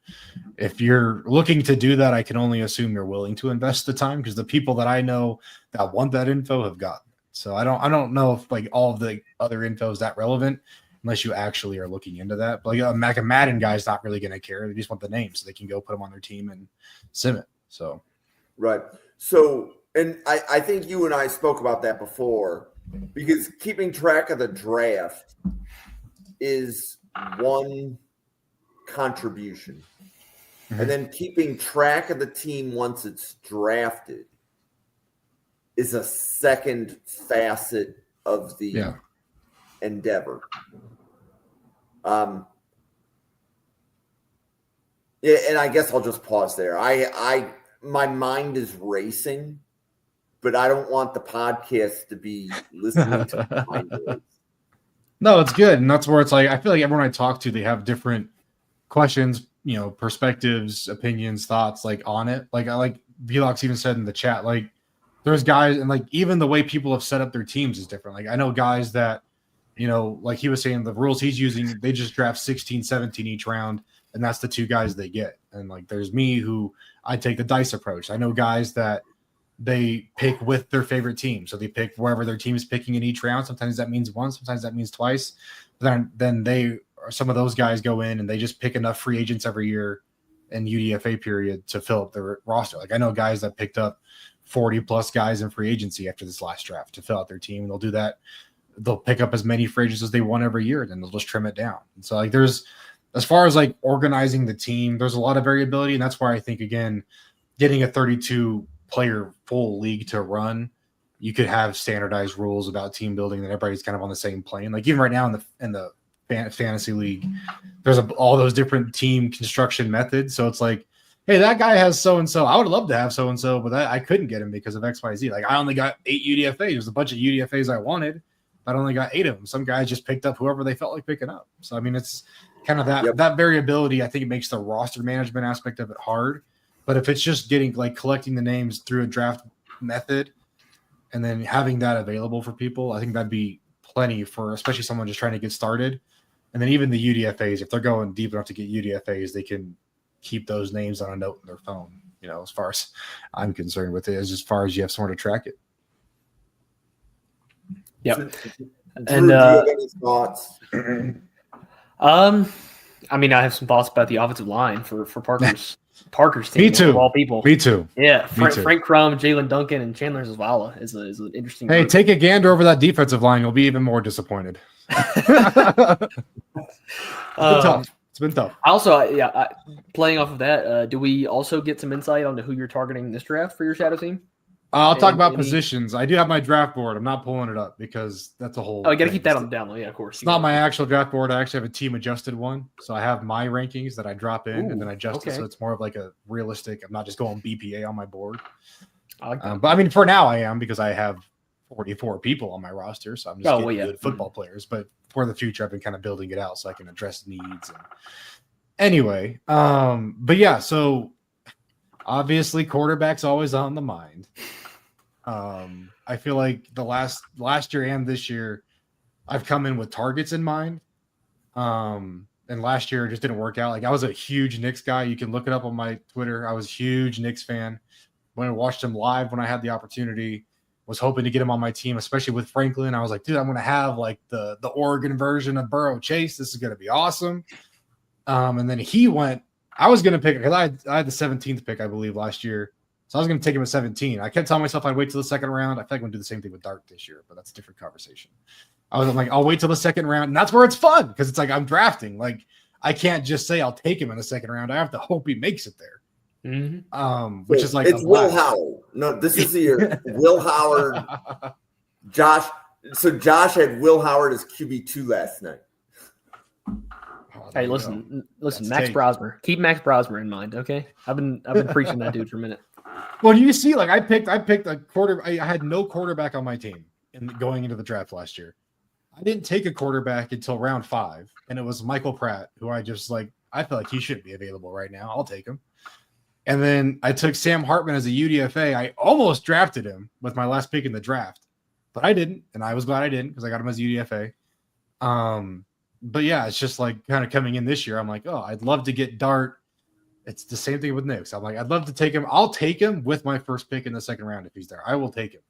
if you're looking to do that, I can only assume you're willing to invest the time because the people that I know that want that info have gotten it. So I don't know if like all of the other info is that relevant unless you actually are looking into that. But like a Madden guy is not really going to care. They just want the name so they can go put them on their team and sim it. So right. So and I think you and I spoke about that before because keeping track of the draft is one contribution. Mm-hmm. And then keeping track of the team once it's drafted is a second facet of the endeavor. Yeah, and I guess I'll just pause there. My mind is racing, but I don't want the podcast to be listening to my mind race. No, it's good. And that's where it's like, I feel like everyone I talk to, they have different questions, perspectives, opinions, thoughts, like on it. Like Velox even said in the chat, like there's guys and like even the way people have set up their teams is different. Like I know guys that, like he was saying, the rules he's using, they just draft 16, 17 each round. And that's the 2 guys they get. And like, there's me who I take the dice approach. I know guys that they pick with their favorite team. So they pick wherever their team is picking in each round. Sometimes that means once, sometimes that means twice. But then some of those guys go in and they just pick enough free agents every year in UDFA period to fill up their roster. Like I know guys that picked up 40 plus guys in free agency after this last draft to fill out their team. And they'll do that. They'll pick up as many free agents as they want every year. And then they'll just trim it down. And so like there's as far as like organizing the team, there's a lot of variability, and that's why I think again, getting a 32 player full league to run, you could have standardized rules about team building that everybody's kind of on the same plane. Like even right now in the fantasy league, there's all those different team construction methods. So it's like, hey, that guy has so and so. I would love to have so and so, but I couldn't get him because of XYZ. Like I only got 8 UDFAs. There's a bunch of UDFAs I wanted, but I only got 8 of them. Some guys just picked up whoever they felt like picking up. So I mean, it's kind of that variability. I think it makes the roster management aspect of it hard. But if it's just getting like collecting the names through a draft method and then having that available for people, I think that'd be plenty for especially someone just trying to get started. And then even the UDFAs, if they're going deep enough to get UDFAs, they can keep those names on a note in their phone, you know, as far as I'm concerned with it, as far as you have somewhere to track it. Yep. Drew, And do you have any thoughts? I mean, I have some thoughts about the offensive line for Parker's team. Me too. Of all people. Me too. Yeah, Me too. Frank Crum, Jalen Duncan, and Chandler Zavala is an interesting. Hey, group. take a gander over that defensive line. You'll be even more disappointed. It's been tough. Also, playing off of that, do we also get some insight onto who you're targeting this draft for your shadow team? I'll talk about Any- positions. I do have my draft board. I'm not pulling it up because that's a whole. Oh, you got to thing. keep that on the down low. Yeah, of course. It's not my actual draft board. I actually have a team adjusted one. So I have my rankings that I drop in and then I adjust it. okay. So it's more of like a realistic. I'm not just going BPA on my board. I like that. But I mean, for now I am because I have 44 people on my roster. So I'm just getting good football players. But for the future, I've been kind of building it out so I can address needs. Anyway, but yeah, so obviously quarterback's always on the mind. I feel like the last year and this year, I've come in with targets in mind. And last year it just didn't work out. Like I was a huge Knicks guy. You can look it up on my Twitter. I was a huge Knicks fan. When I watched him live when I had the opportunity, was hoping to get him on my team, especially with Franklin. I was like, dude, I'm going to have like the Oregon version of Burrow Chase. This is going to be awesome. And then he went, I was going to pick, because I had the 17th pick, I believe, last year. So I was going to take him at 17. I kept telling myself I'd wait till the second round. I feel like I'm going to do the same thing with Dart this year, but that's a different conversation. I was like, I'll wait till the second round. And that's where it's fun because it's like I'm drafting. Like I can't just say I'll take him in the second round. I have to hope he makes it there. Mm-hmm. Which is like it's Will Howard. No, this is the year. Will Howard. Josh. So Josh had Will Howard as QB2 last night. Hey, listen, Max Brosmer. Keep Max Brosmer in mind, okay? I've been preaching that dude for a minute. Well, you see, like I picked a quarter. I had no quarterback on my team going into the draft last year. I didn't take a quarterback until round 5, and it was Michael Pratt, who I just like. I feel like he shouldn't be available right now. I'll take him. And then I took Sam Hartman as a UDFA. I almost drafted him with my last pick in the draft, but I didn't, and I was glad I didn't because I got him as UDFA. But yeah, it's just like kind of coming in this year. I'm like, oh, I'd love to get Dart. It's the same thing with Knicks. I'm like, I'd love to take him. I'll take him with my first pick in the second round if he's there. I will take him.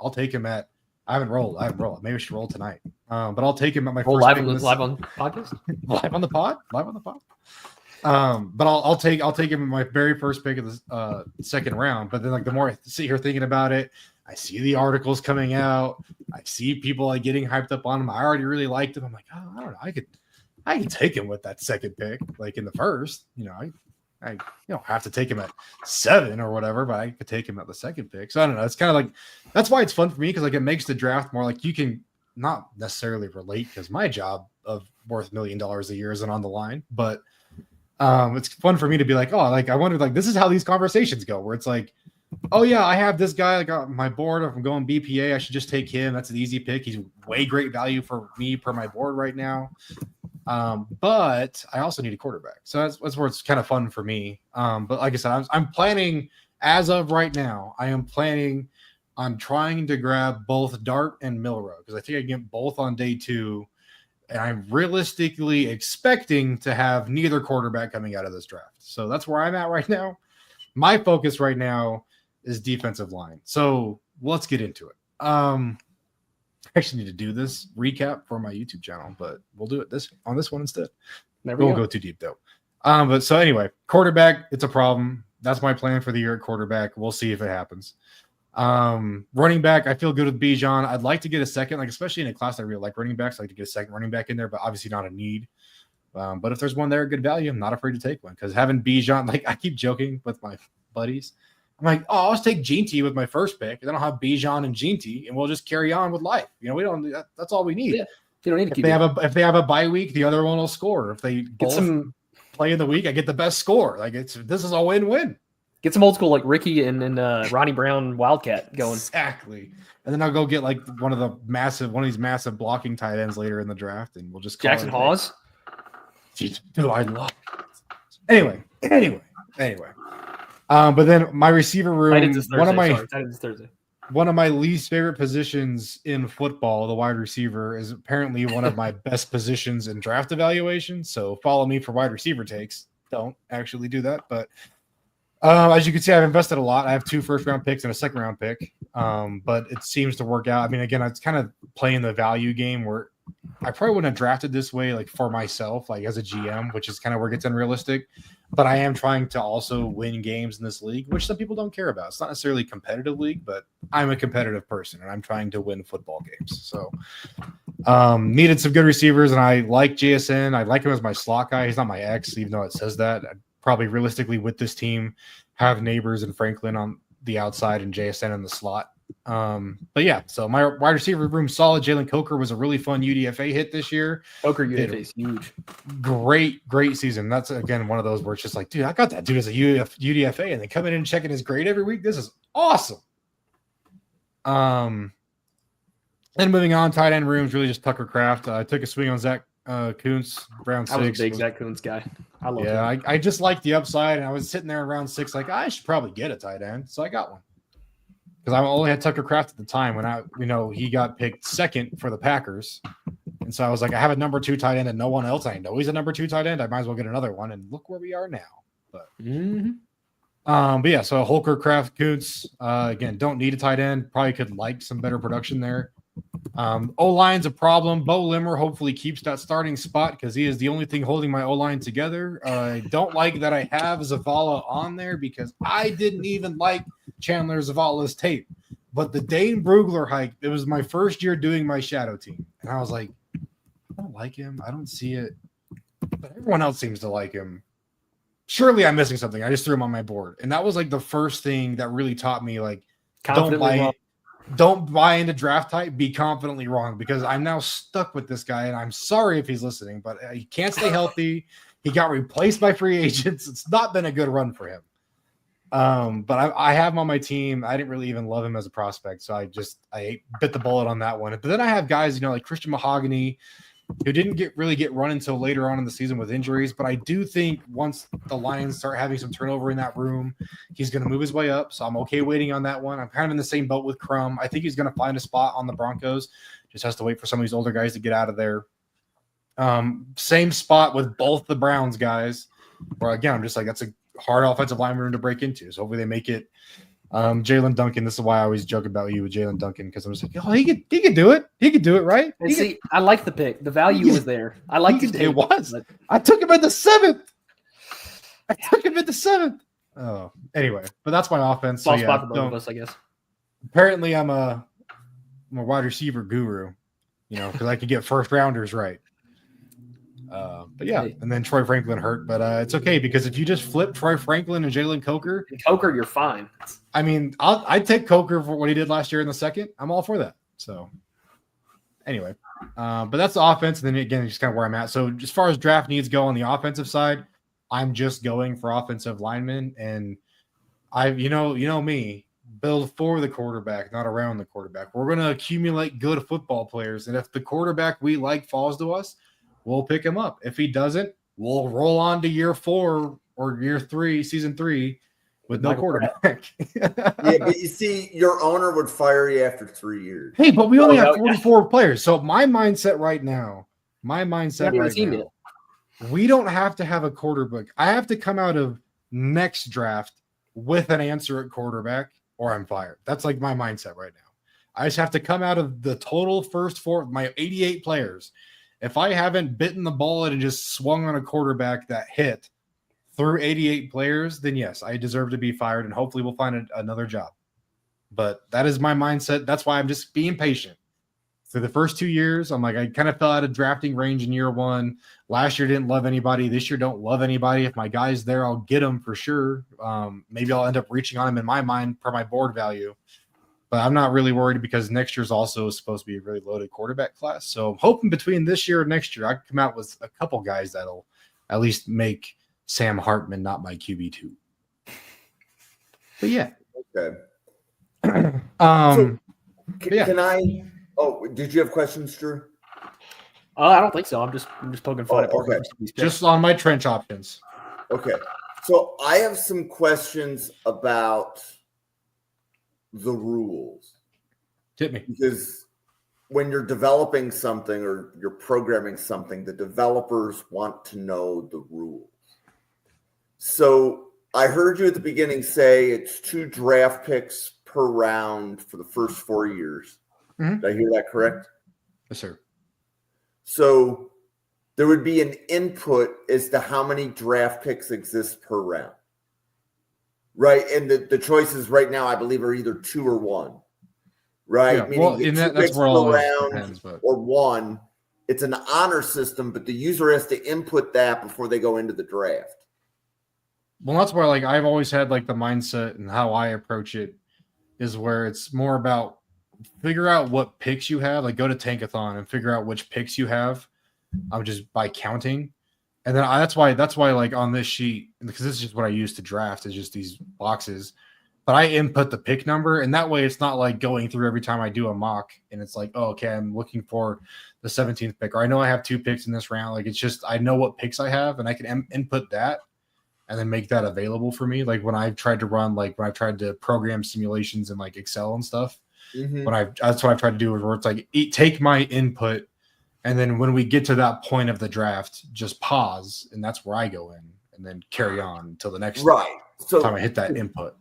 I'll take him at. I haven't rolled. Maybe we should roll tonight. But I'll take him at my first live pick. Live on podcast. Live on the pod. But I'll take him in my very first pick of the second round. But then like the more I sit here thinking about it, I see the articles coming out. I see people like getting hyped up on him. I already really liked him. I'm like, oh, I don't know. I could take him with that second pick, like in the first. You know, I don't have to take him at 7 or whatever, but I could take him at the second pick. So I don't know. It's kind of like that's why it's fun for me because like it makes the draft more like you can not necessarily relate because my job of worth $1 million a year isn't on the line, but it's fun for me to be like, oh, like I wonder, like this is how these conversations go, where it's like, oh yeah, I have this guy like on my board. If I'm going BPA, I should just take him. That's an easy pick. He's way great value for me per my board right now. But I also need a quarterback, so that's where it's kind of fun for me. But like I said, I'm planning as of right now. I am planning on trying to grab both Dart and Milrow because I think I can get both on day 2. And I'm realistically expecting to have neither quarterback coming out of this draft. So that's where I'm at right now. My focus right now is defensive line. So let's get into it. I actually need to do this recap for my YouTube channel, but we'll do it on this one instead. We won't go too deep though. But so anyway, quarterback, it's a problem. That's my plan for the year at quarterback. We'll see if it happens. Running back, I feel good with Bijan. I'd like to get a second, like especially in a class I really like running backs. I'd like to get a second running back in there, but obviously not a need. But if there's one there at good value, I'm not afraid to take one because having Bijan, like I keep joking with my buddies. I'm like, oh, I'll just take Gene with my first pick, and then I'll have Bijan and Gene, and we'll just carry on with life. We don't. That's all we need. Yeah, you don't need to keep if they have a bye week, the other one will score. If they both play in the week, I get the best score. Like this is a win-win. Get some old school like Ricky and Ronnie Brown Wildcat going. Exactly. And then I'll go get like one of these massive blocking tight ends later in the draft, and we'll just call Jackson Hawes. Dude, I love it. Anyway. But then my receiver room, one of my least favorite positions in football, the wide receiver, is apparently one of my best positions in draft evaluation. So follow me for wide receiver takes. Don't actually do that. But as you can see, I've invested a lot. I have 2 first-round picks and a second-round pick. But it seems to work out. I mean, again, it's kind of playing the value game where I probably wouldn't have drafted this way, like for myself, like as a GM, which is kind of where it gets unrealistic. But I am trying to also win games in this league, which some people don't care about. It's not necessarily a competitive league, but I'm a competitive person and I'm trying to win football games. So needed some good receivers, and I like JSN. I like him as my slot guy. He's not my ex, even though it says that. I'd probably realistically with this team have Neighbors and Franklin on the outside and JSN in the slot. But yeah, so my wide receiver room solid. Jalen Coker was a really fun UDFA hit this year. Coker UDFA is huge. Great season. That's again one of those where it's just like, dude, I got that dude as a UDFA, and then coming in and checking his grade every week. This is awesome. And moving on, tight end rooms really just Tucker Kraft. I took a swing on Zach Kuntz, round 6. I was a big Zach Kuntz guy. I love him. I just like the upside, and I was sitting there in round 6 like I should probably get a tight end, so I got one. Because I only had Tucker Kraft at the time when he got picked second for the Packers. And so I was like, I have a number 2 tight end and no one else. I know he's a number 2 tight end. I might as well get another one. And look where we are now. But yeah, so Holker, Kraft, Kuntz, again, don't need a tight end. Probably could like some better production there. O-line's a problem. Bo Limmer hopefully keeps that starting spot because he is the only thing holding my O-line together. I don't like that I have Zavala on there because I didn't even like Chandler Zavala's tape. But the Dane Brugler hike, it was my first year doing my shadow team. And I was like, I don't like him. I don't see it. But everyone else seems to like him. Surely I'm missing something. I just threw him on my board. And that was like the first thing that really taught me, like, don't buy into draft type, be confidently wrong, because I'm now stuck with this guy, and I'm sorry if he's listening, but he can't stay healthy. He got replaced by free agents. It's not been a good run for him. But I have him on my team. I didn't really even love him as a prospect, so I bit the bullet on that one. But then I have guys, like Christian Mahogany, who didn't really get run until later on in the season with injuries. But I do think once the Lions start having some turnover in that room, he's going to move his way up. So I'm okay waiting on that one. I'm kind of in the same boat with Crum. I think he's going to find a spot on the Broncos. Just has to wait for some of these older guys to get out of there. Same spot with both the Browns guys, where again, I'm just like, that's a hard offensive line room to break into. So hopefully they make it. Jalen Duncan. This is why I always joke about you with Jalen Duncan, because I'm just like, oh, he could do it. He could do it, right? I like the pick. The value was there. I like the pick. It was. I took him at the 7th. Oh, anyway, but that's my offense. Small spot for both of us, I guess. Apparently, I'm a wide receiver guru, because I could get first rounders right. But yeah, and then Troy Franklin hurt, but it's okay because if you just flip Troy Franklin and Jalen Coker, you're fine. I mean, I'd take Coker for what he did last year in the second. I'm all for that. So anyway, but that's the offense. And then again, just kind of where I'm at. So as far as draft needs go on the offensive side, I'm just going for offensive linemen, and you know me, build for the quarterback, not around the quarterback. We're going to accumulate good football players, and if the quarterback we like falls to us, we'll pick him up. If he doesn't, we'll roll on to year 4 or year 3, season 3, with no quarterback. Yeah, but you see, your owner would fire you after 3 years. Hey, but we only have 44 players. So my mindset right now, we don't have to have a quarterback. I have to come out of next draft with an answer at quarterback, or I'm fired. That's like my mindset right now. I just have to come out of the total first 4, my 88 players. If I haven't bitten the bullet and just swung on a quarterback that hit through 88 players, then yes, I deserve to be fired, and hopefully we'll find another job. But that is my mindset. That's why I'm just being patient. through the first 2 years, I'm like, I kind of fell out of drafting range in year one. Last year didn't love anybody. This year don't love anybody. If my guy's there, I'll get him for sure. Maybe I'll end up reaching on him in my mind per my board value. But I'm not really worried because next year's also supposed to be a really loaded quarterback class. So I'm hoping between this year and next year, I can come out with a couple guys that'll at least make Sam Hartman not my QB2. But yeah. Okay. Yeah. Can I? Oh, did you have questions, Drew? I don't think so. I'm just poking fun at okay. Just on my trench options. Okay. So I have some questions about the rules. Hit me. Because when you're developing something or you're programming something, the developers want to know the rules. So I heard you at the beginning say it's 2 draft picks per round for the first 4 years. Mm-hmm. Did I hear that correct? Yes, sir. So there would be an input as to how many draft picks exist per round. Right. And the choices right now, I believe, are either 2 or 1. Right. Yeah, Meaning well, you get 2 that's picks where per all round depends, but... or 1. It's an honor system, but the user has to input that before they go into the draft. Well, that's where like I've always had like the mindset and how I approach it is where it's more about figure out what picks you have. Like go to Tankathon and figure out which picks you have. Just by counting. And then that's why like on this sheet, because this is just what I use to draft is just these boxes, but I input the pick number. And that way it's not like going through every time I do a mock and it's like, oh, okay, I'm looking for the 17th pick, or I know I have 2 picks in this round. Like it's just, I know what picks I have and I can input that and then make that available for me. Like when I've tried to program simulations in like Excel and stuff, Mm-hmm. that's what I've tried to do where it's like, take my input. And then when we get to that point of the draft, just pause, and that's where I go in, and then carry on until the next time I hit that input.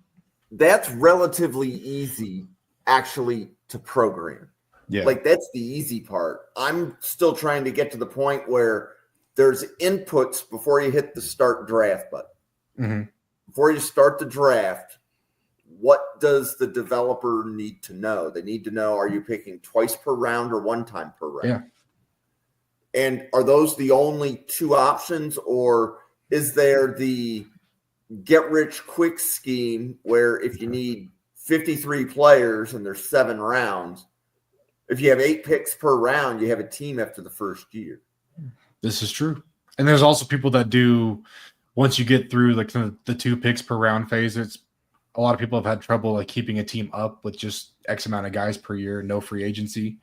That's relatively easy, actually, to program. Yeah, like that's the easy part. I'm still trying to get to the point where there's inputs before you hit the start draft button. Mm-hmm. Before you start the draft, what does the developer need to know? They need to know: are you picking twice per round or 1 time per round? Yeah. And are those the only 2 options, or is there the get rich quick scheme where if you need 53 players and there's 7 rounds, if you have 8 picks per round, you have a team after the first year? This is true. And there's also people that do, once you get through like the 2 picks per round phase, it's a lot of people have had trouble like keeping a team up with just X amount of guys per year, no free agency.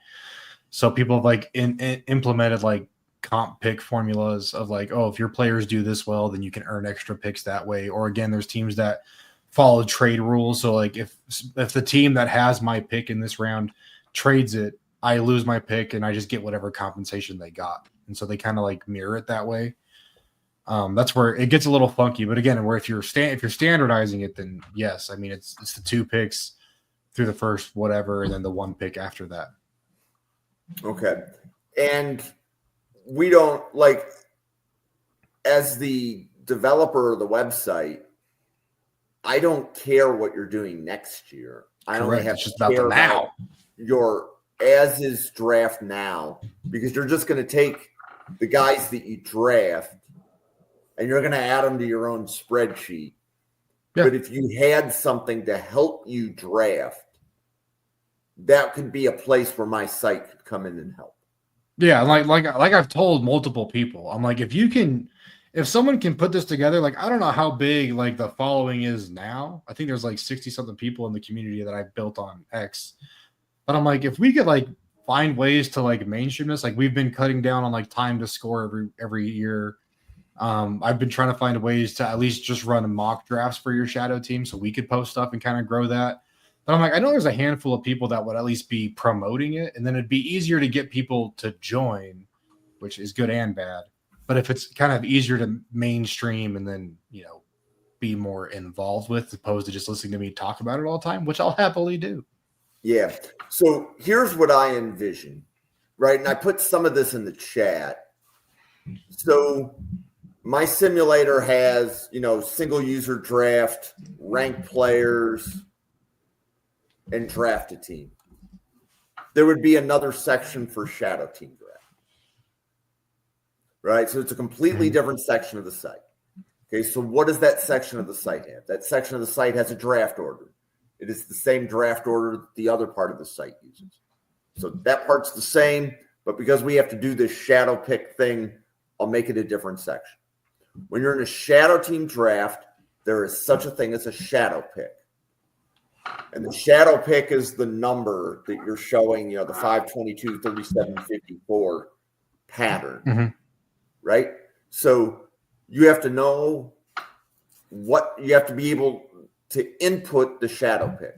So people have like implemented like comp pick formulas of like, oh, if your players do this well, then you can earn extra picks that way. Or again, there's teams that follow trade rules. So like if the team that has my pick in this round trades it, I lose my pick and I just get whatever compensation they got. And so they kind of like mirror it that way. That's where it gets a little funky. But again, where if you're standardizing it, then yes, I mean it's the 2 picks through the first whatever, and then the 1 pick after that. Okay. And we don't like, as the developer of the website, I don't care what you're doing next year. I only have to care about your as is draft now, because you're just going to take the guys that you draft and you're going to add them to your own spreadsheet. Yeah. But if you had something to help you draft, that could be a place where my site could come in and help. Yeah, like I've told multiple people, I'm like, if someone can put this together, like I don't know how big like the following is now. I think there's like 60 something people in the community that I built on X. But I'm like, if we could like find ways to like mainstream this, like we've been cutting down on like time to score every year. I've been trying to find ways to at least just run mock drafts for your shadow team so we could post stuff and kind of grow that. But I'm like, I know there's a handful of people that would at least be promoting it, and then it'd be easier to get people to join, which is good and bad. But if it's kind of easier to mainstream and then, be more involved with, as opposed to just listening to me talk about it all the time, which I'll happily do. Yeah. So here's what I envision, right? And I put some of this in the chat. So my simulator has, single user draft, ranked players, and draft a team. there would be another section for shadow team draft. Right? So it's a completely different section of the site. Okay, so what does that section of the site have? That section of the site has a draft order. It is the same draft order that the other part of the site uses. So that part's the same, but because we have to do this shadow pick thing, I'll make it a different section. When you're in a shadow team draft, there is such a thing as a shadow pick. And the shadow pick is the number that you're showing, the 522, 37, 54 pattern, right? So you have to know you have to be able to input the shadow pick.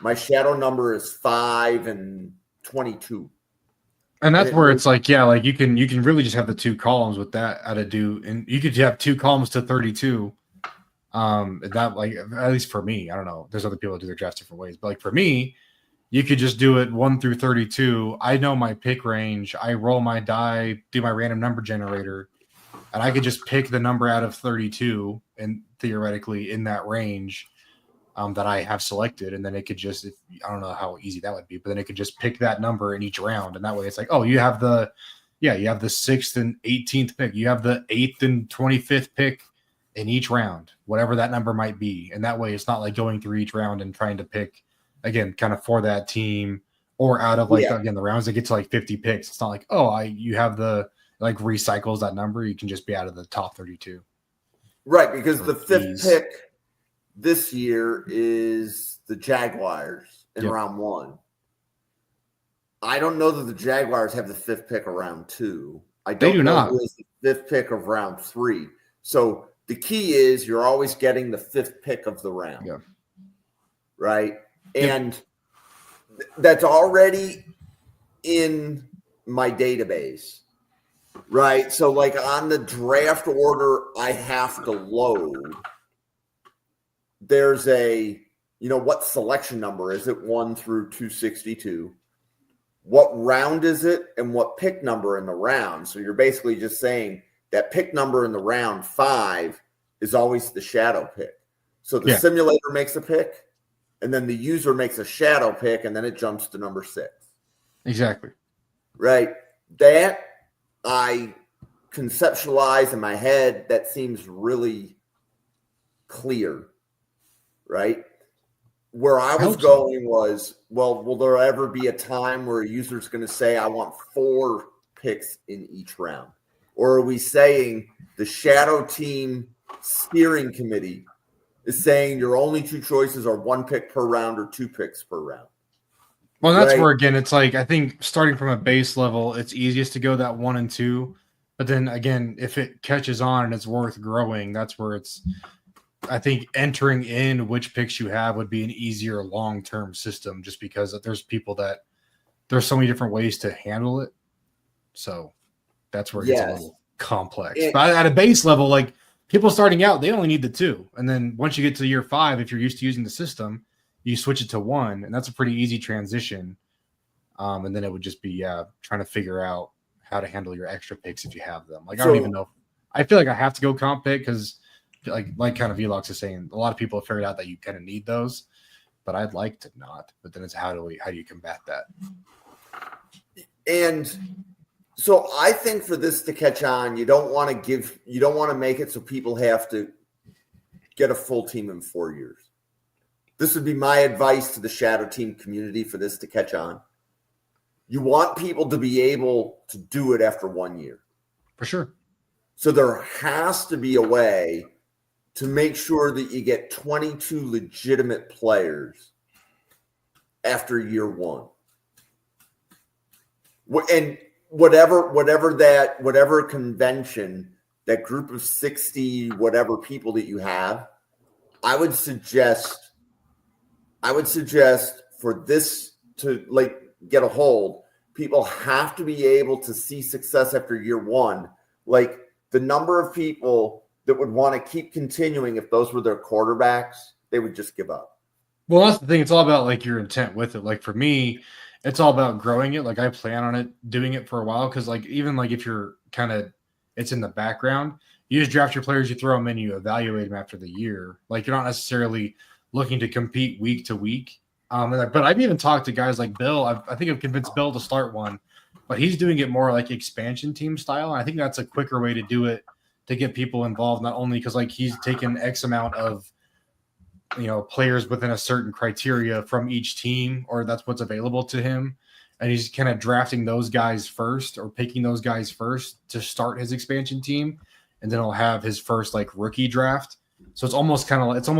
My shadow number is 5 and 22. And that's where it's like, yeah, like you can really just have the two columns with that out of do, and you could have two columns to 32. That, like, at least for me, I don't know. There's other people that do their drafts different ways, but like for me, you could just do it 1 through 32. I know my pick range. I roll my die, do my random number generator, and I could just pick the number out of 32 and theoretically in that range that I have selected. And then it could just, I don't know how easy that would be, but then it could just pick that number in each round. And that way it's like, oh, you have the 6th and 18th pick. You have the 8th and 25th pick in each round, whatever that number might be. And that way it's not like going through each round and trying to pick, again, kind of for that team or out of again, the rounds that get to like 50 picks. It's not like, you have the like recycles that number. You can just be out of the top 32. Right. Because the 5th pick this year is the Jaguars in round 1. I don't know that the Jaguars have the 5th pick of round 2. They do not. Who is the 5th pick of round 3. So the key is you're always getting the 5th pick of the round. Yeah. Right. And that's already in my database. Right. So like on the draft order I have to load, there's a, what selection number is it? 1 through 262. What round is it and what pick number in the round? So you're basically just saying that pick number in the round 5 is always the shadow pick. So the simulator makes a pick and then the user makes a shadow pick and then it jumps to number 6. Exactly. Right. That I conceptualize in my head, that seems really clear. Right? Where I was going was, well, will there ever be a time where a user is going to say, I want 4 picks in each round? Or are we saying the shadow team steering committee is saying your only 2 choices are 1 pick per round or 2 picks per round? Well, that's where, again, it's like, I think starting from a base level, it's easiest to go that 1 and 2. But then again, if it catches on and it's worth growing, that's where it's, I think entering in which picks you have would be an easier long-term system just because there's people that there's so many different ways to handle it. So that's where it gets a little complex. But at a base level, like people starting out, they only need the 2. And then once you get to year 5, if you're used to using the system, you switch it to 1. And that's a pretty easy transition. And then it would just be trying to figure out how to handle your extra picks if you have them. Like, I don't even know. I feel like I have to go comp pick because like kind of Velox is saying, a lot of people have figured out that you kind of need those, but I'd like to not. But then it's how do you combat that? And so I think for this to catch on, you don't want to make it so people have to get a full team in 4 years. This would be my advice to the shadow team community for this to catch on. You want people to be able to do it after 1 year. For sure. So there has to be a way to make sure that you get 22 legitimate players after year 1. And whatever convention, that group of 60, whatever people that you have, I would suggest for this to like get a hold, people have to be able to see success after year 1. Like the number of people that would want to keep continuing, if those were their quarterbacks, they would just give up. Well, that's the thing. It's all about like your intent with it. Like for me, it's all about growing it. Like I plan on it, doing it for a while. Cause like, even like if you're it's in the background, you just draft your players, you throw them in, you evaluate them after the year. Like you're not necessarily looking to compete week to week. But I've even talked to guys like Bill. I think I've convinced Bill to start one, but he's doing it more like expansion team style. And I think that's a quicker way to do it to get people involved, not only because like he's taken X amount of players within a certain criteria from each team, or that's what's available to him. And he's kind of drafting those guys first or picking those guys first to start his expansion team. And then he'll have his first like rookie draft. So it's almost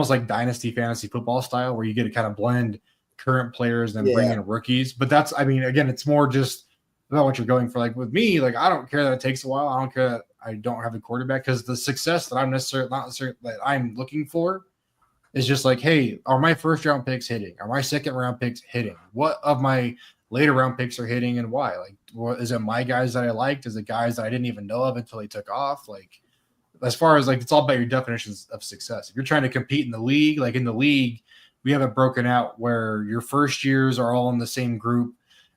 like dynasty fantasy football style where you get to kind of blend current players and bring in rookies. But that's, again, it's more just about what you're going for. Like with me, like I don't care that it takes a while. I don't care that I don't have a quarterback, because the success that not necessarily that I'm looking for is just like, hey, are my first round picks hitting? Are my second round picks hitting? What of my later round picks are hitting and why? Like, is it my guys that I liked? Is it guys that I didn't even know of until they took off? Like, as far as like, it's all about your definitions of success. If you're trying to compete in the league, like in the league, we have it broken out where your first years are all in the same group.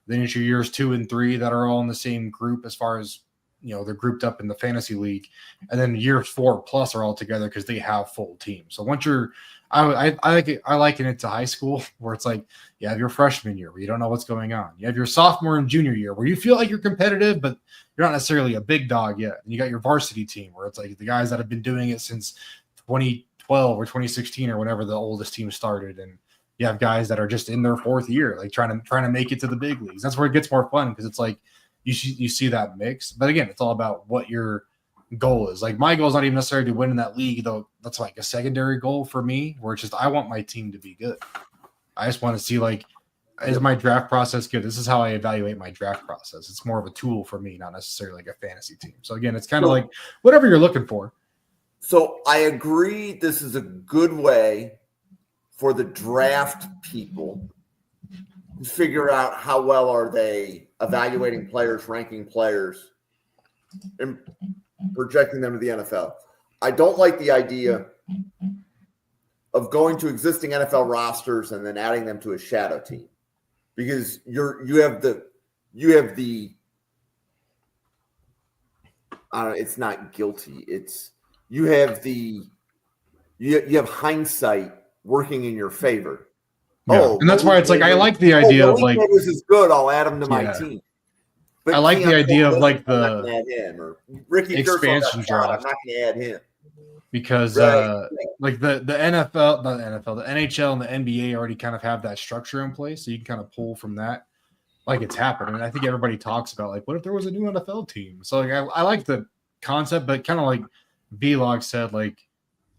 Then it's your years 2 and 3 that are all in the same group as far as, they're grouped up in the fantasy league. And then years 4 plus are all together because they have full teams. So once I liken it to high school where it's like you have your freshman year where you don't know what's going on. You have your sophomore and junior year where you feel like you're competitive, but you're not necessarily a big dog yet. And you got your varsity team where it's like the guys that have been doing it since 2012 or 2016 or whenever the oldest team started. And you have guys that are just in their 4th year, like trying to make it to the big leagues. That's where it gets more fun because it's like you see that mix. But again, it's all about what your goal is. Like my goal is not even necessarily to win in that league, though. That's like a secondary goal for me, where it's just I want my team to be good. I just want to see, like, is my draft process good? This is how I evaluate my draft process. It's more of a tool for me, not necessarily like a fantasy team. So again, it's kind of like whatever you're looking for. So I agree this is a good way for the draft people to figure out how well are they evaluating players, ranking players, and projecting them to the NFL. I don't like the idea of going to existing NFL rosters and then adding them to a shadow team, because you have the it's not guilty. It's you have hindsight working in your favor. Yeah. And that's why it's like I like the idea of like this is good. I'll add him to my team. But I like the idea of like the him, or Ricky expansion draft. I'm not going to add him because like the NFL, not the NFL, the NHL and the NBA already kind of have that structure in place, so you can kind of pull from that. Like it's happened, and I think everybody talks about like, what if there was a new NFL team? So like I like the concept, but kind of like Vlog said, like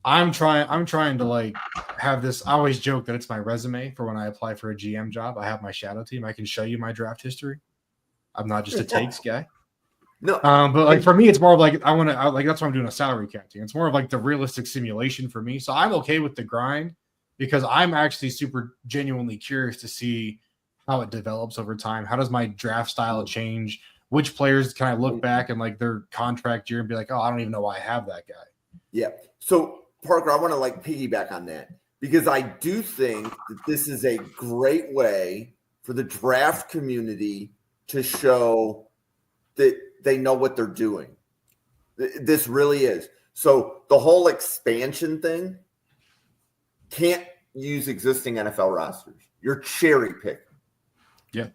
I'm trying to like have this. I always joke that it's my resume for when I apply for a GM job. I have my shadow team. I can show you my draft history. I'm not just a takes guy. No, but like for me, it's more of like I like that's why I'm doing a salary cap team. It's more of like the realistic simulation for me. So I'm okay with the grind because I'm actually super genuinely curious to see how it develops over time. How does my draft style change? Which players can I look back and like their contract year and be like, oh, I don't even know why I have that guy. Yeah. So Parker, I want to like piggyback on that because I do think that this is a great way for the draft community to show that they know what they're doing. This really is. So the whole expansion thing can't use existing NFL rosters. You're cherry picking. Yeah.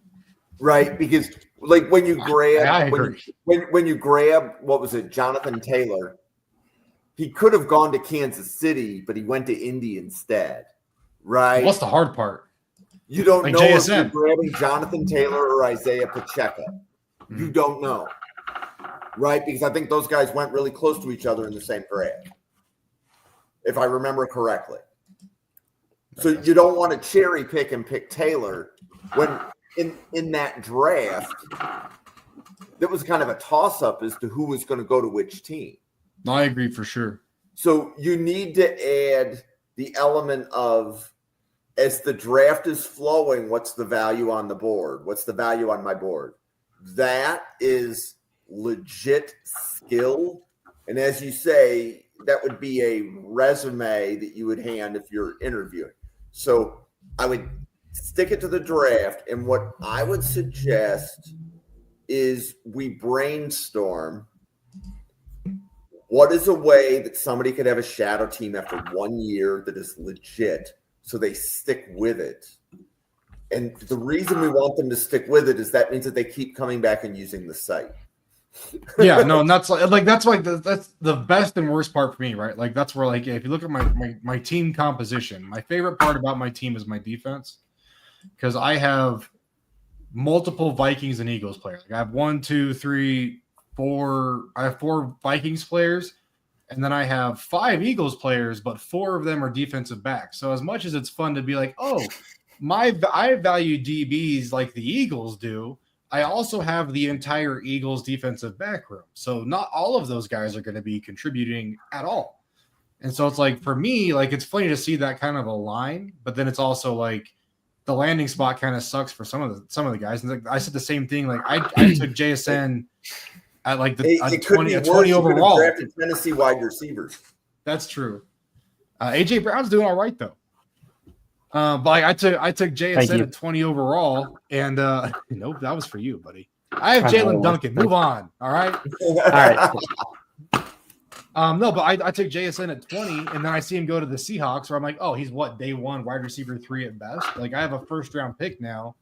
Right? Because like when you grab when you grab, what was it, Jonathan Taylor, he could have gone to Kansas City, but he went to Indy instead. Right? What's the hard part? You don't like know JSN. if you're grabbing Jonathan Taylor or Isaiah Pacheco. Mm-hmm. You don't know. Right? Because I think those guys went really close to each other in the same draft, if I remember correctly. So you don't want to cherry pick and pick Taylor when in that draft, that was kind of a toss-up as to who was going to go to which team. No, I agree for sure. So you need to add the element of, as the draft is flowing, what's the value on the board? What's the value on my board? That is legit skill. And as you say, that would be a resume that you would hand if you're interviewing. So I would stick it to the draft. And what I would suggest is we brainstorm what is a way that somebody could have a shadow team after 1 year that is legit, so they stick with it. And the reason we want them to stick with it is that means that they keep coming back and using the site. Yeah, no, and that's that's the best and worst part for me, right? Like that's where like if you look at my team composition, my favorite part about my team is my defense because I have multiple Vikings and Eagles players. Like I have 1, 2, 3, 4. I have 4 Vikings players, and then I have 5 Eagles players, but 4 of them are defensive backs. So as much as it's fun to be like, oh, I value DBs like the Eagles do, I also have the entire Eagles defensive back room. So not all of those guys are going to be contributing at all. And so it's like, for me, like, it's funny to see that kind of a line, but then it's also like the landing spot kind of sucks for some of the guys. And like, I said the same thing. Like I took JSN at like the 20 overall. Drafted Tennessee wide receivers. That's true. AJ Brown's doing all right though. But I took JSN at 20 overall, and nope, that was for you, buddy. I have Jalen Duncan. Move on. All right. All right. No, but I took JSN at 20, and then I see him go to the Seahawks, where I'm like, oh, he's what, day 1, wide receiver 3 at best. Like I have a first round pick now.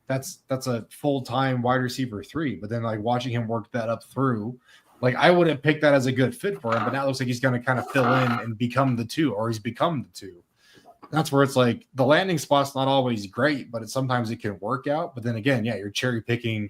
That's a full-time wide receiver 3. But then like watching him work that up through, like I wouldn't pick that as a good fit for him. But now it looks like he's going to kind of fill in and become the 2, or he's become the 2. That's where it's like the landing spot's not always great, but sometimes it can work out. But then again, yeah, you're cherry picking.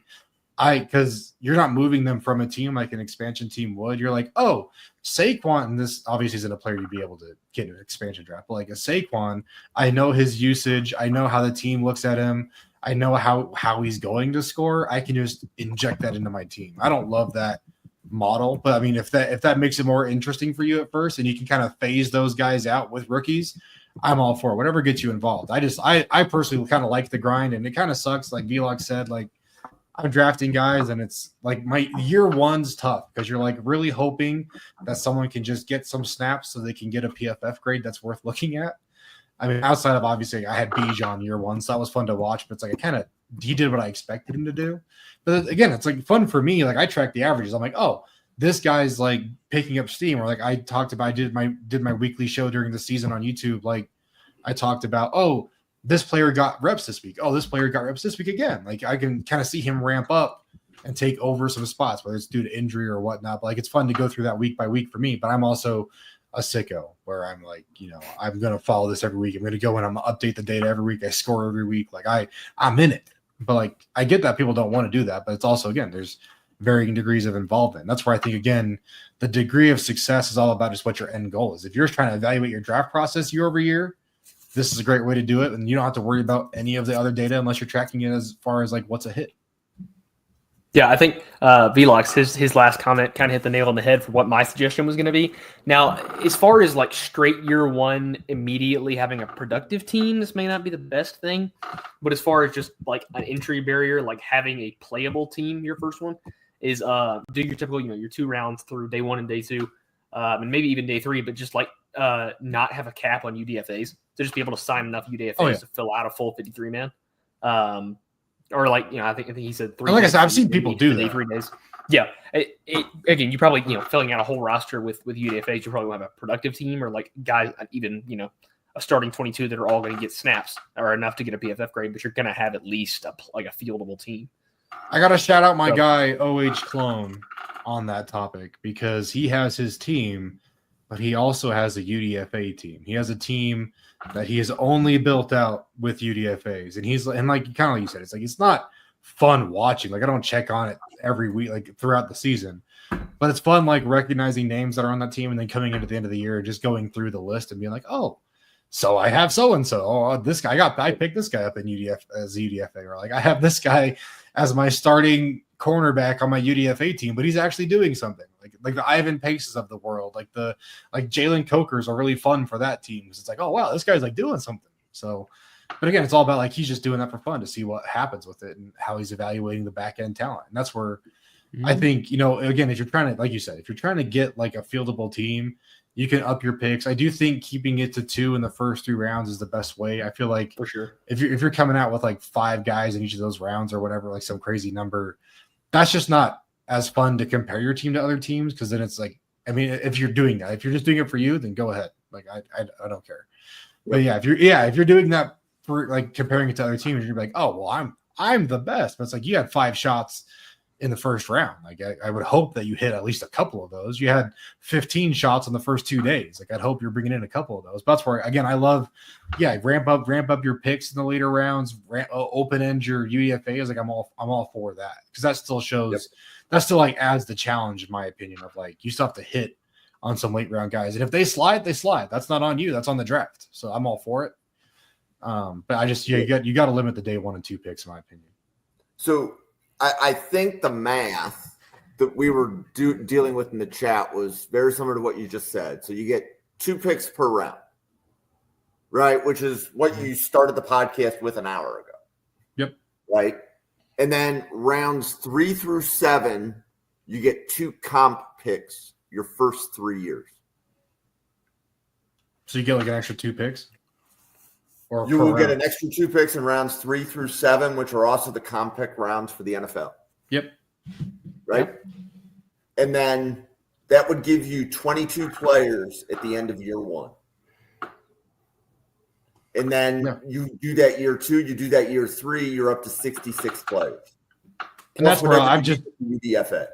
Because you're not moving them from a team like an expansion team would. You're like, oh, Saquon, and this obviously isn't a player you'd be able to get an expansion draft, but like a Saquon, I know his usage. I know how the team looks at him. I know how he's going to score. I can just inject that into my team. I don't love that model, but I mean, if that makes it more interesting for you at first, and you can kind of phase those guys out with rookies, I'm all for it. Whatever gets you involved. I personally kind of like the grind, and it kind of sucks. Like Vlog said, like I'm drafting guys, and it's like my year 1's tough because you're like really hoping that someone can just get some snaps so they can get a PFF grade that's worth looking at. I mean, outside of obviously I had Bijan year 1, so that was fun to watch, but it's like he did what I expected him to do. But again, it's like fun for me. Like I track the averages. I'm like, oh, this guy's like picking up steam. Or like I talked about, I did my weekly show during the season on YouTube. Like I talked about, oh, this player got reps this week. Oh, this player got reps this week again. Like I can kind of see him ramp up and take over some spots, whether it's due to injury or whatnot. But like it's fun to go through that week by week for me. But I'm also a sicko where I'm like, I'm gonna follow this every week. I'm gonna go and I'm gonna update the data every week. I score every week. Like I'm in it. But like I get that people don't want to do that. But it's also, again, there's varying degrees of involvement. That's where I think, again, the degree of success is all about just what your end goal is. If you're trying to evaluate your draft process year over year, this is a great way to do it. And you don't have to worry about any of the other data unless you're tracking it as far as like what's a hit. Yeah, I think Velox, his last comment kind of hit the nail on the head for what my suggestion was going to be. Now, as far as like straight year 1, immediately having a productive team, this may not be the best thing. But as far as just like an entry barrier, like having a playable team, your first one is do your typical, your 2 rounds through day 1 and day 2, and maybe even day 3, but just like not have a cap on UDFAs. To just be able to sign enough UDFAs to fill out a full 53-man. Or like, I think he said 3. Like I said, I've seen people do that. 3 days. Yeah. Again, you probably, filling out a whole roster with UDFAs, you probably will have a productive team or like guys, even, a starting 22 that are all going to get snaps or enough to get a PFF grade, but you're going to have at least a fieldable team. I got to shout out my guy, OH Clone, on that topic because he has his team, but he also has a UDFA team. He has a team that he has only built out with UDFAs. And like kind of like you said, it's like it's not fun watching. Like I don't check on it every week, like throughout the season. But it's fun like recognizing names that are on that team and then coming in at the end of the year and just going through the list and being like, oh, so I have so and so. Oh, this guy I picked this guy up in UDFA, or like I have this guy as my starting cornerback on my UDFA team, but he's actually doing something. Like the Ivan Paces of the world, like Jalen Cokers are really fun for that team because it's like, oh wow, this guy's like doing something. So, but again, it's all about like he's just doing that for fun to see what happens with it and how he's evaluating the back end talent. And that's where I think, again, if you're trying to, like you said, if you're trying to get like a fieldable team, you can up your picks. I do think keeping it to 2 in the first 3 rounds is the best way. I feel like for sure if you're coming out with like 5 guys in each of those rounds or whatever, like some crazy number, that's just not as fun to compare your team to other teams because then it's like, I mean, if you're doing that, if you're just doing it for you, then go ahead. Like I don't care. But yeah, if you're doing that for like comparing it to other teams, you're like, oh well, I'm the best. But it's like you had 5 shots in the first round. Like I would hope that you hit at least a couple of those. You had 15 shots on the first 2 days. Like I'd hope you're bringing in a couple of those. But that's where again I love, ramp up your picks in the later rounds, open end your UDFAs. Like I'm all for that because that still shows that still like adds the challenge in my opinion of like you still have to hit on some late round guys, and if they slide, they slide. That's not on you. That's on the draft. So I'm all for it. But I just you got to limit the day 1 and 2 picks in my opinion. So I think the math that we were dealing with in the chat was very similar to what you just said. So you get 2 picks per round, right? Which is what you started the podcast with an hour ago. Yep. Right. And then rounds 3 through 7, you get 2 comp picks your first 3 years. So you get like an extra 2 picks? Or you will get an extra 2 picks in rounds 3 through 7, which are also the comp pick rounds for the NFL. Yep. Right? Yep. And then that would give you 22 players at the end of year 1. And then you do that year 2, you do that year 3, you're up to 66 players. And that's where I'm just UDFA.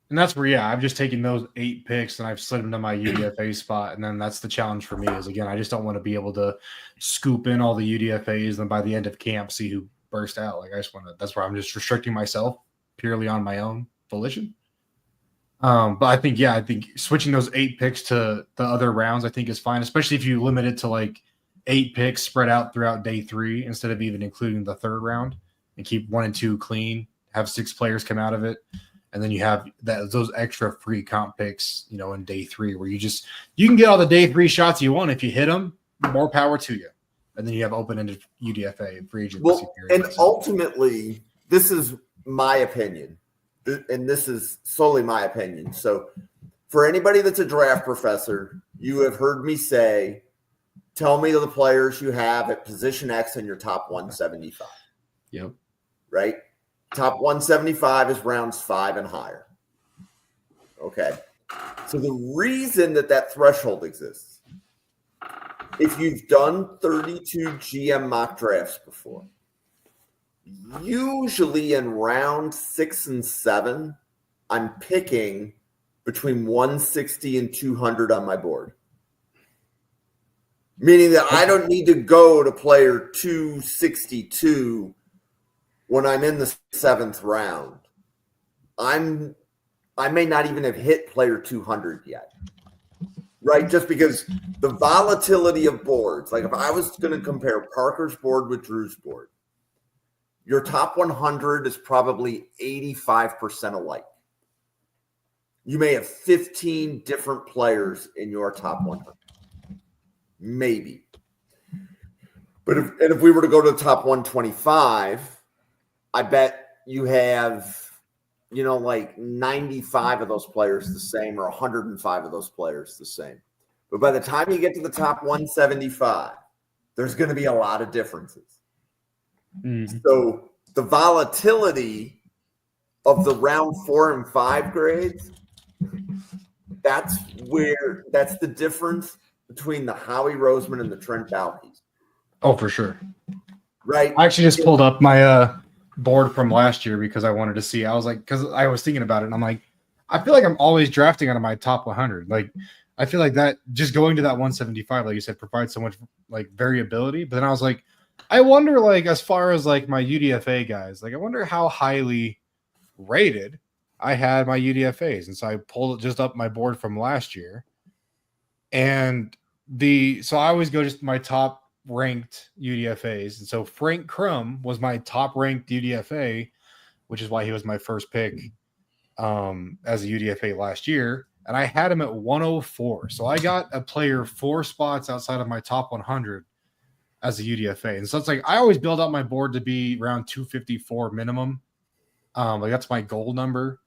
And that's where, I've just taken those 8 picks and I've slid them to my UDFA spot. And then that's the challenge for me is, again, I just don't want to be able to scoop in all the UDFAs and by the end of camp see who burst out. Like I just want to – that's where I'm just restricting myself purely on my own volition. But I think switching those 8 picks to the other rounds I think is fine, especially if you limit it to like 8 picks spread out throughout day 3 instead of even including the 3rd round and keep 1 and 2 clean, have 6 players come out of it. And then you have those extra free comp picks, in day 3 where you can get all the day 3 shots you want. If you hit them, more power to you. And then you have open-ended UDFA free agency. Well, and ultimately, this is my opinion, and this is solely my opinion. So for anybody that's a draft professor, you have heard me say, tell me the players you have at position X in your top 175. Yep. Right? Top 175 is rounds 5 and higher. Okay. So the reason that threshold exists, if you've done 32 GM mock drafts before, usually in round 6 and 7, I'm picking between 160 and 200 on my board. Meaning that I don't need to go to player 262 when I'm in the 7th round. I may not even have hit player 200 yet, right? Just because the volatility of boards, like if I was going to compare Parker's board with Drew's board, your top 100 is probably 85% alike. You may have 15 different players in your top 100. Maybe. But if we were to go to the top 125, I bet you have, like 95 of those players the same or 105 of those players the same. But by the time you get to the top 175, there's going to be a lot of differences. Mm-hmm. So the volatility of the round 4 and 5 grades, that's the difference between the Howie Roseman and the Trent Baalkes. Oh, for sure. Right. I actually just pulled up my board from last year because I wanted to see. I was like, because I was thinking about it, and I'm like, I feel like I'm always drafting out of my top 100. Like, I feel like that just going to that 175, like you said, provides so much like variability. But then I was like, I wonder, like, as far as like my UDFA guys, like, I wonder how highly rated I had my UDFAs. And so I pulled it just up my board from last year. And so I always go just my top ranked UDFAs. And so Frank Crum was my top ranked UDFA, which is why he was my first pick as a UDFA last year. And I had him at 104. So I got a player 4 spots outside of my top 100 as a UDFA. And so it's like I always build out my board to be around 254 minimum. Like that's my goal number.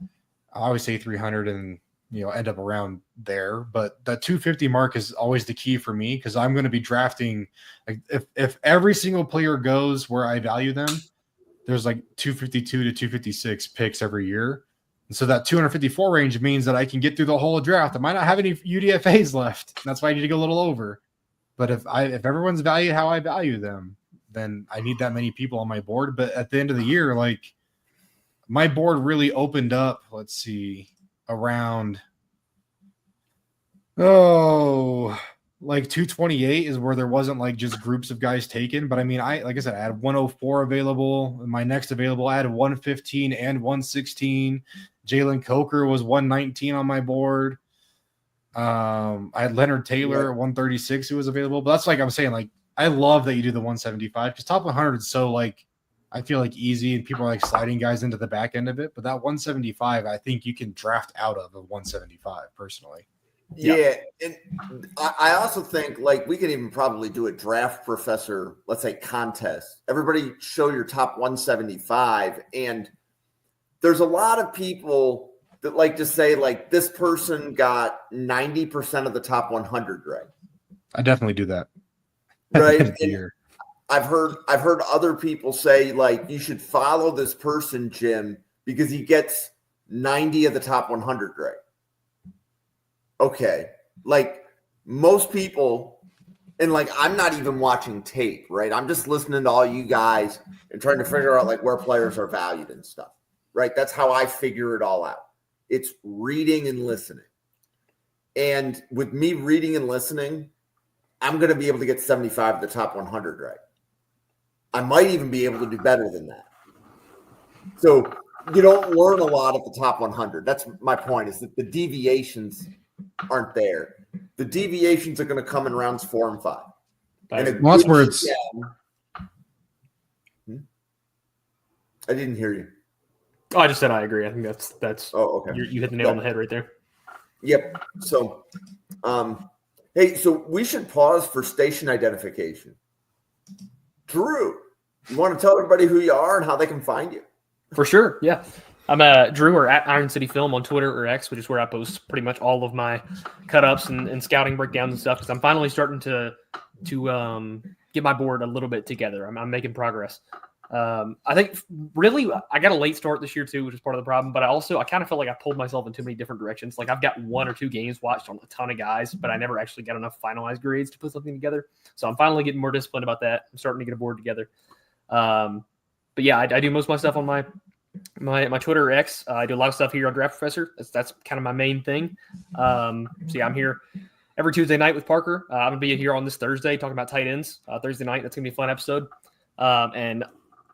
I always say 300 and end up around there. But that 250 mark is always the key for me because I'm going to be drafting. Like if every single player goes where I value them, there's like 252 to 256 picks every year. And so that 254 range means that I can get through the whole draft. I might not have any UDFAs left. That's why I need to go a little over. But if everyone's valued how I value them, then I need that many people on my board. But at the end of the year, like my board really opened up, let's see, around like 228 is where there wasn't like just groups of guys taken. But I mean, like I said, I had 104 available. My next available, I had 115 and 116. Jalen Coker was 119 on my board. I had Leonard Taylor at 136 who was available. But that's like I'm saying, like I love that you do the 175 because top 100 is so like I feel like easy and people are like sliding guys into the back end of it. But that 175, I think you can draft out of a 175 personally. Yeah, and I also think like we can even probably do a draft professor, let's say contest. Everybody show your top 175, and there's a lot of people that like to say like this person got 90% of the top 100 right. I definitely do that. Right. And I've heard other people say like you should follow this person, Jim, because he gets 90 of the top 100 right. Okay, like most people, and like I'm not even watching tape, right? I'm just listening to all you guys and trying to figure out like where players are valued and stuff, right? That's how I figure it all out. It's reading and listening. And with me reading and listening, I'm going to be able to get 75 of the top 100 right. I might even be able to do better than that. So you don't learn a lot at the top 100. That's my point, is that the deviations aren't there. The deviations are going to come in rounds 4 and 5. And that's where it's. I didn't hear you. Oh, I just said I agree. I think that's. Oh, okay. You hit the nail on the head right there. Yep. So, hey, so we should pause for station identification. Drew, you want to tell everybody who you are and how they can find you? For sure. Yeah. I'm Drew, or at Iron City Film on Twitter or X, which is where I post pretty much all of my cut-ups and scouting breakdowns and stuff, because I'm finally starting to get my board a little bit together. I'm making progress. I think really I got a late start this year too, which is part of the problem, but I kind of felt like I pulled myself in too many different directions. Like I've got 1 or 2 games watched on a ton of guys, but I never actually got enough finalized grades to put something together. So I'm finally getting more disciplined about that. I'm starting to get a board together. But yeah, I do most of my stuff on my Twitter or X. I do a lot of stuff here on Draft Professor. That's kind of my main thing. So yeah, I'm here every Tuesday night with Parker. I'm gonna be here on this Thursday talking about tight ends. Thursday night, that's gonna be a fun episode. And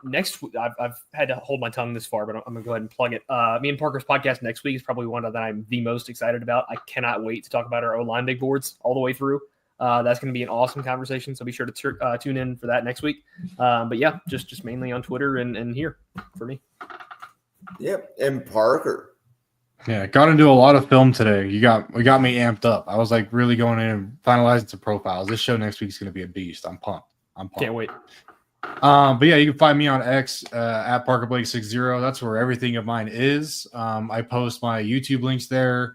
next, I've had to hold my tongue this far, but I'm gonna go ahead and plug it. Me and Parker's podcast next week is probably one that I'm the most excited about. I cannot wait to talk about our O-line big boards all the way through. That's going to be an awesome conversation, so be sure to tune in for that next week. But yeah, just mainly on Twitter and here for me. Yep, and Parker. Yeah, got into a lot of film today. We got me amped up. I was like really going in and finalizing some profiles. This show next week is going to be a beast. I'm pumped. Can't wait. But yeah, you can find me on X at ParkerBlake60. That's where everything of mine is. I post my YouTube links there.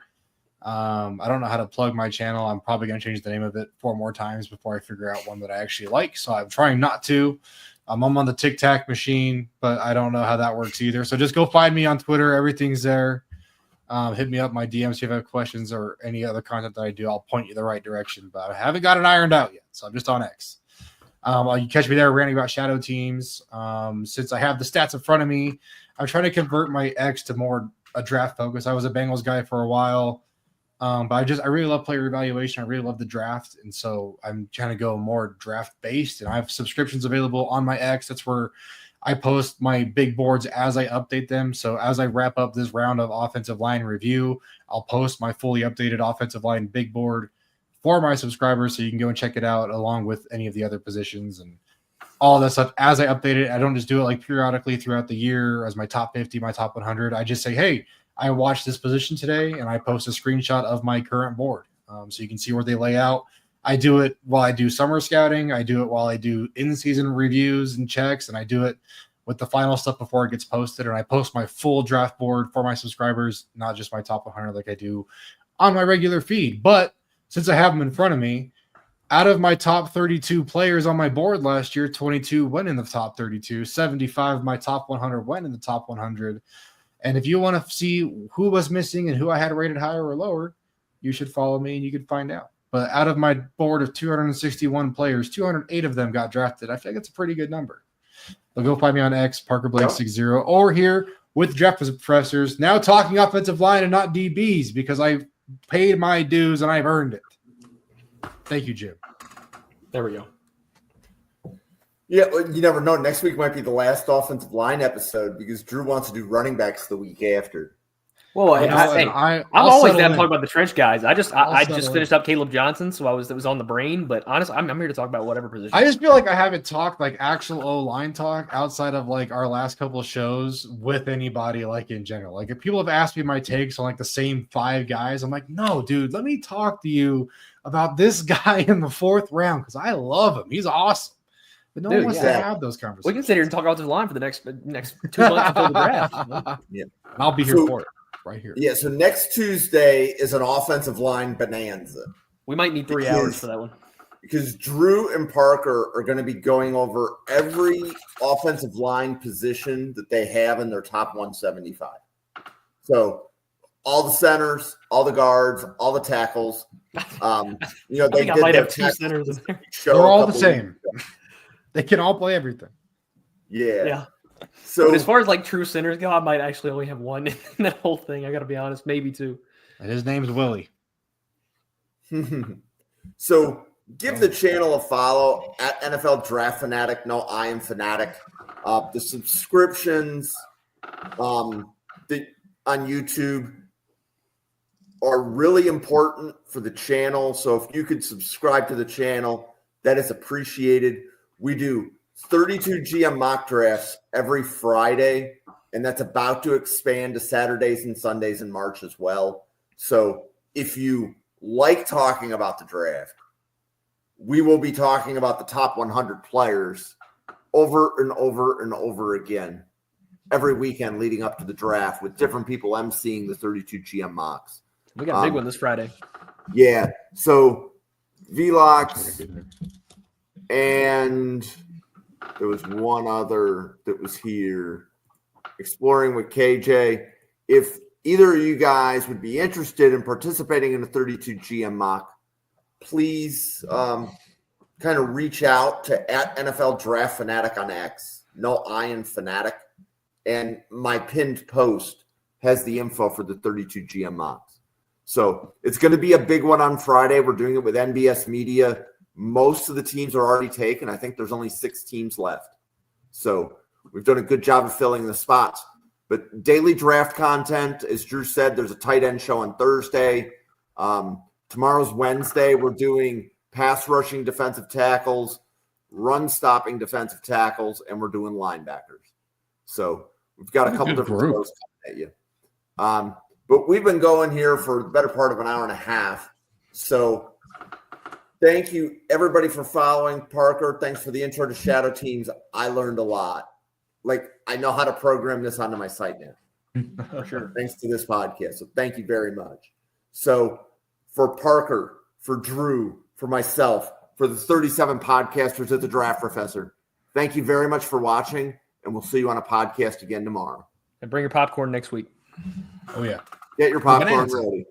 I don't know how to plug my channel. I'm probably going to change the name of it 4 more times before I figure out one that I actually like. So I'm trying not to. I'm on the Tic Tac machine, but I don't know how that works either. So just go find me on Twitter. Everything's there. Hit me up my DMs if you have questions or any other content that I do. I'll point you the right direction, but I haven't got it ironed out yet. So I'm just on X. You can catch me there ranting about shadow teams. Since I have the stats in front of me, I'm trying to convert my X to more a draft focus. I was a Bengals guy for a while. But I really love player evaluation. I really love the draft. And so I'm trying to go more draft based, and I have subscriptions available on my X. That's where I post my big boards as I update them. So as I wrap up this round of offensive line review, I'll post my fully updated offensive line big board for my subscribers. So you can go and check it out along with any of the other positions and all that stuff as I update it. I don't just do it like periodically throughout the year as my top 50, my top 100. I just say, hey, I watched this position today, and I post a screenshot of my current board. So you can see where they lay out. I do it while I do summer scouting. I do it while I do in-season reviews and checks, and I do it with the final stuff before it gets posted. And I post my full draft board for my subscribers, not just my top 100 like I do on my regular feed. But since I have them in front of me, out of my top 32 players on my board last year, 22 went in the top 32. 75 of my top 100 went in the top 100. And if you want to see who was missing and who I had rated higher or lower, you should follow me and you can find out. but out of my board of 261 players, 208 of them got drafted. I feel like it's a pretty good number. So go find me on X, ParkerBlake60, or here with Draft Professors, now talking offensive line and not DBs because I paid my dues and I've earned it. Thank you, Jim. There we go. Yeah, well, you never know. Next week might be the last offensive line episode because Drew wants to do running backs the week after. Well, I'm always down to talk about the trench guys. I just finished up Caleb Johnson, so it was on the brain. But honestly, I'm here to talk about whatever position. I just feel like I haven't talked like actual O-line talk outside of like our last couple of shows with anybody like in general. Like if people have asked me my takes on like the same 5 guys, I'm like, no, dude, let me talk to you about this guy in the 4th round because I love him. He's awesome. But no one wants to have those conversations. We can sit here and talk offensive line for the next 2 months until the draft. Yeah, I'll be here for it. Right here. Yeah, so next Tuesday is an offensive line bonanza. We might need 3 hours for that one. Because Drew and Parker are going to be going over every offensive line position that they have in their top 175. So all the centers, all the guards, all the tackles. They might have 2 centers in there. They're all the same. They can all play everything. Yeah. So but as far as like true centers go, I might actually only have 1 in that whole thing. I got to be honest, maybe 2. And his name's Willie. So give the channel a follow at NFL Draft Fanatic. No, I am Fanatic. The subscriptions on YouTube are really important for the channel. So if you could subscribe to the channel, that is appreciated. We do 32 GM mock drafts every Friday, and that's about to expand to Saturdays and Sundays in March as well. So if you like talking about the draft, we will be talking about the top 100 players over and over and over again every weekend leading up to the draft with different people emceeing the 32 GM mocks. We got a big one this Friday. Yeah. So Velox and there was one other that was here, Exploring with KJ. If either of you guys would be interested in participating in the 32 GM mock, please kind of reach out to at NFL Draft Fanatic on X. No, I am Fanatic. And my pinned post has the info for the 32 GM mocks. So it's going to be a big one on Friday. We're doing it with NBS Media. Most of the teams are already taken. I think there's only 6 teams left. So we've done a good job of filling the spots. But daily draft content, as Drew said, there's a tight end show on Thursday. Tomorrow's Wednesday. We're doing pass rushing defensive tackles, run stopping defensive tackles, and we're doing linebackers. So we've got a couple different shows coming at you. But we've been going here for the better part of an hour and a half. So thank you, everybody, for following. Parker, thanks for the intro to Shadow Teams. I learned a lot. Like, I know how to program this onto my site now. For sure. Thanks to this podcast. So thank you very much. So for Parker, for Drew, for myself, for the 37 podcasters at the Draft Professor, thank you very much for watching, and we'll see you on a podcast again tomorrow. And bring your popcorn next week. Oh, yeah. Get your popcorn ready.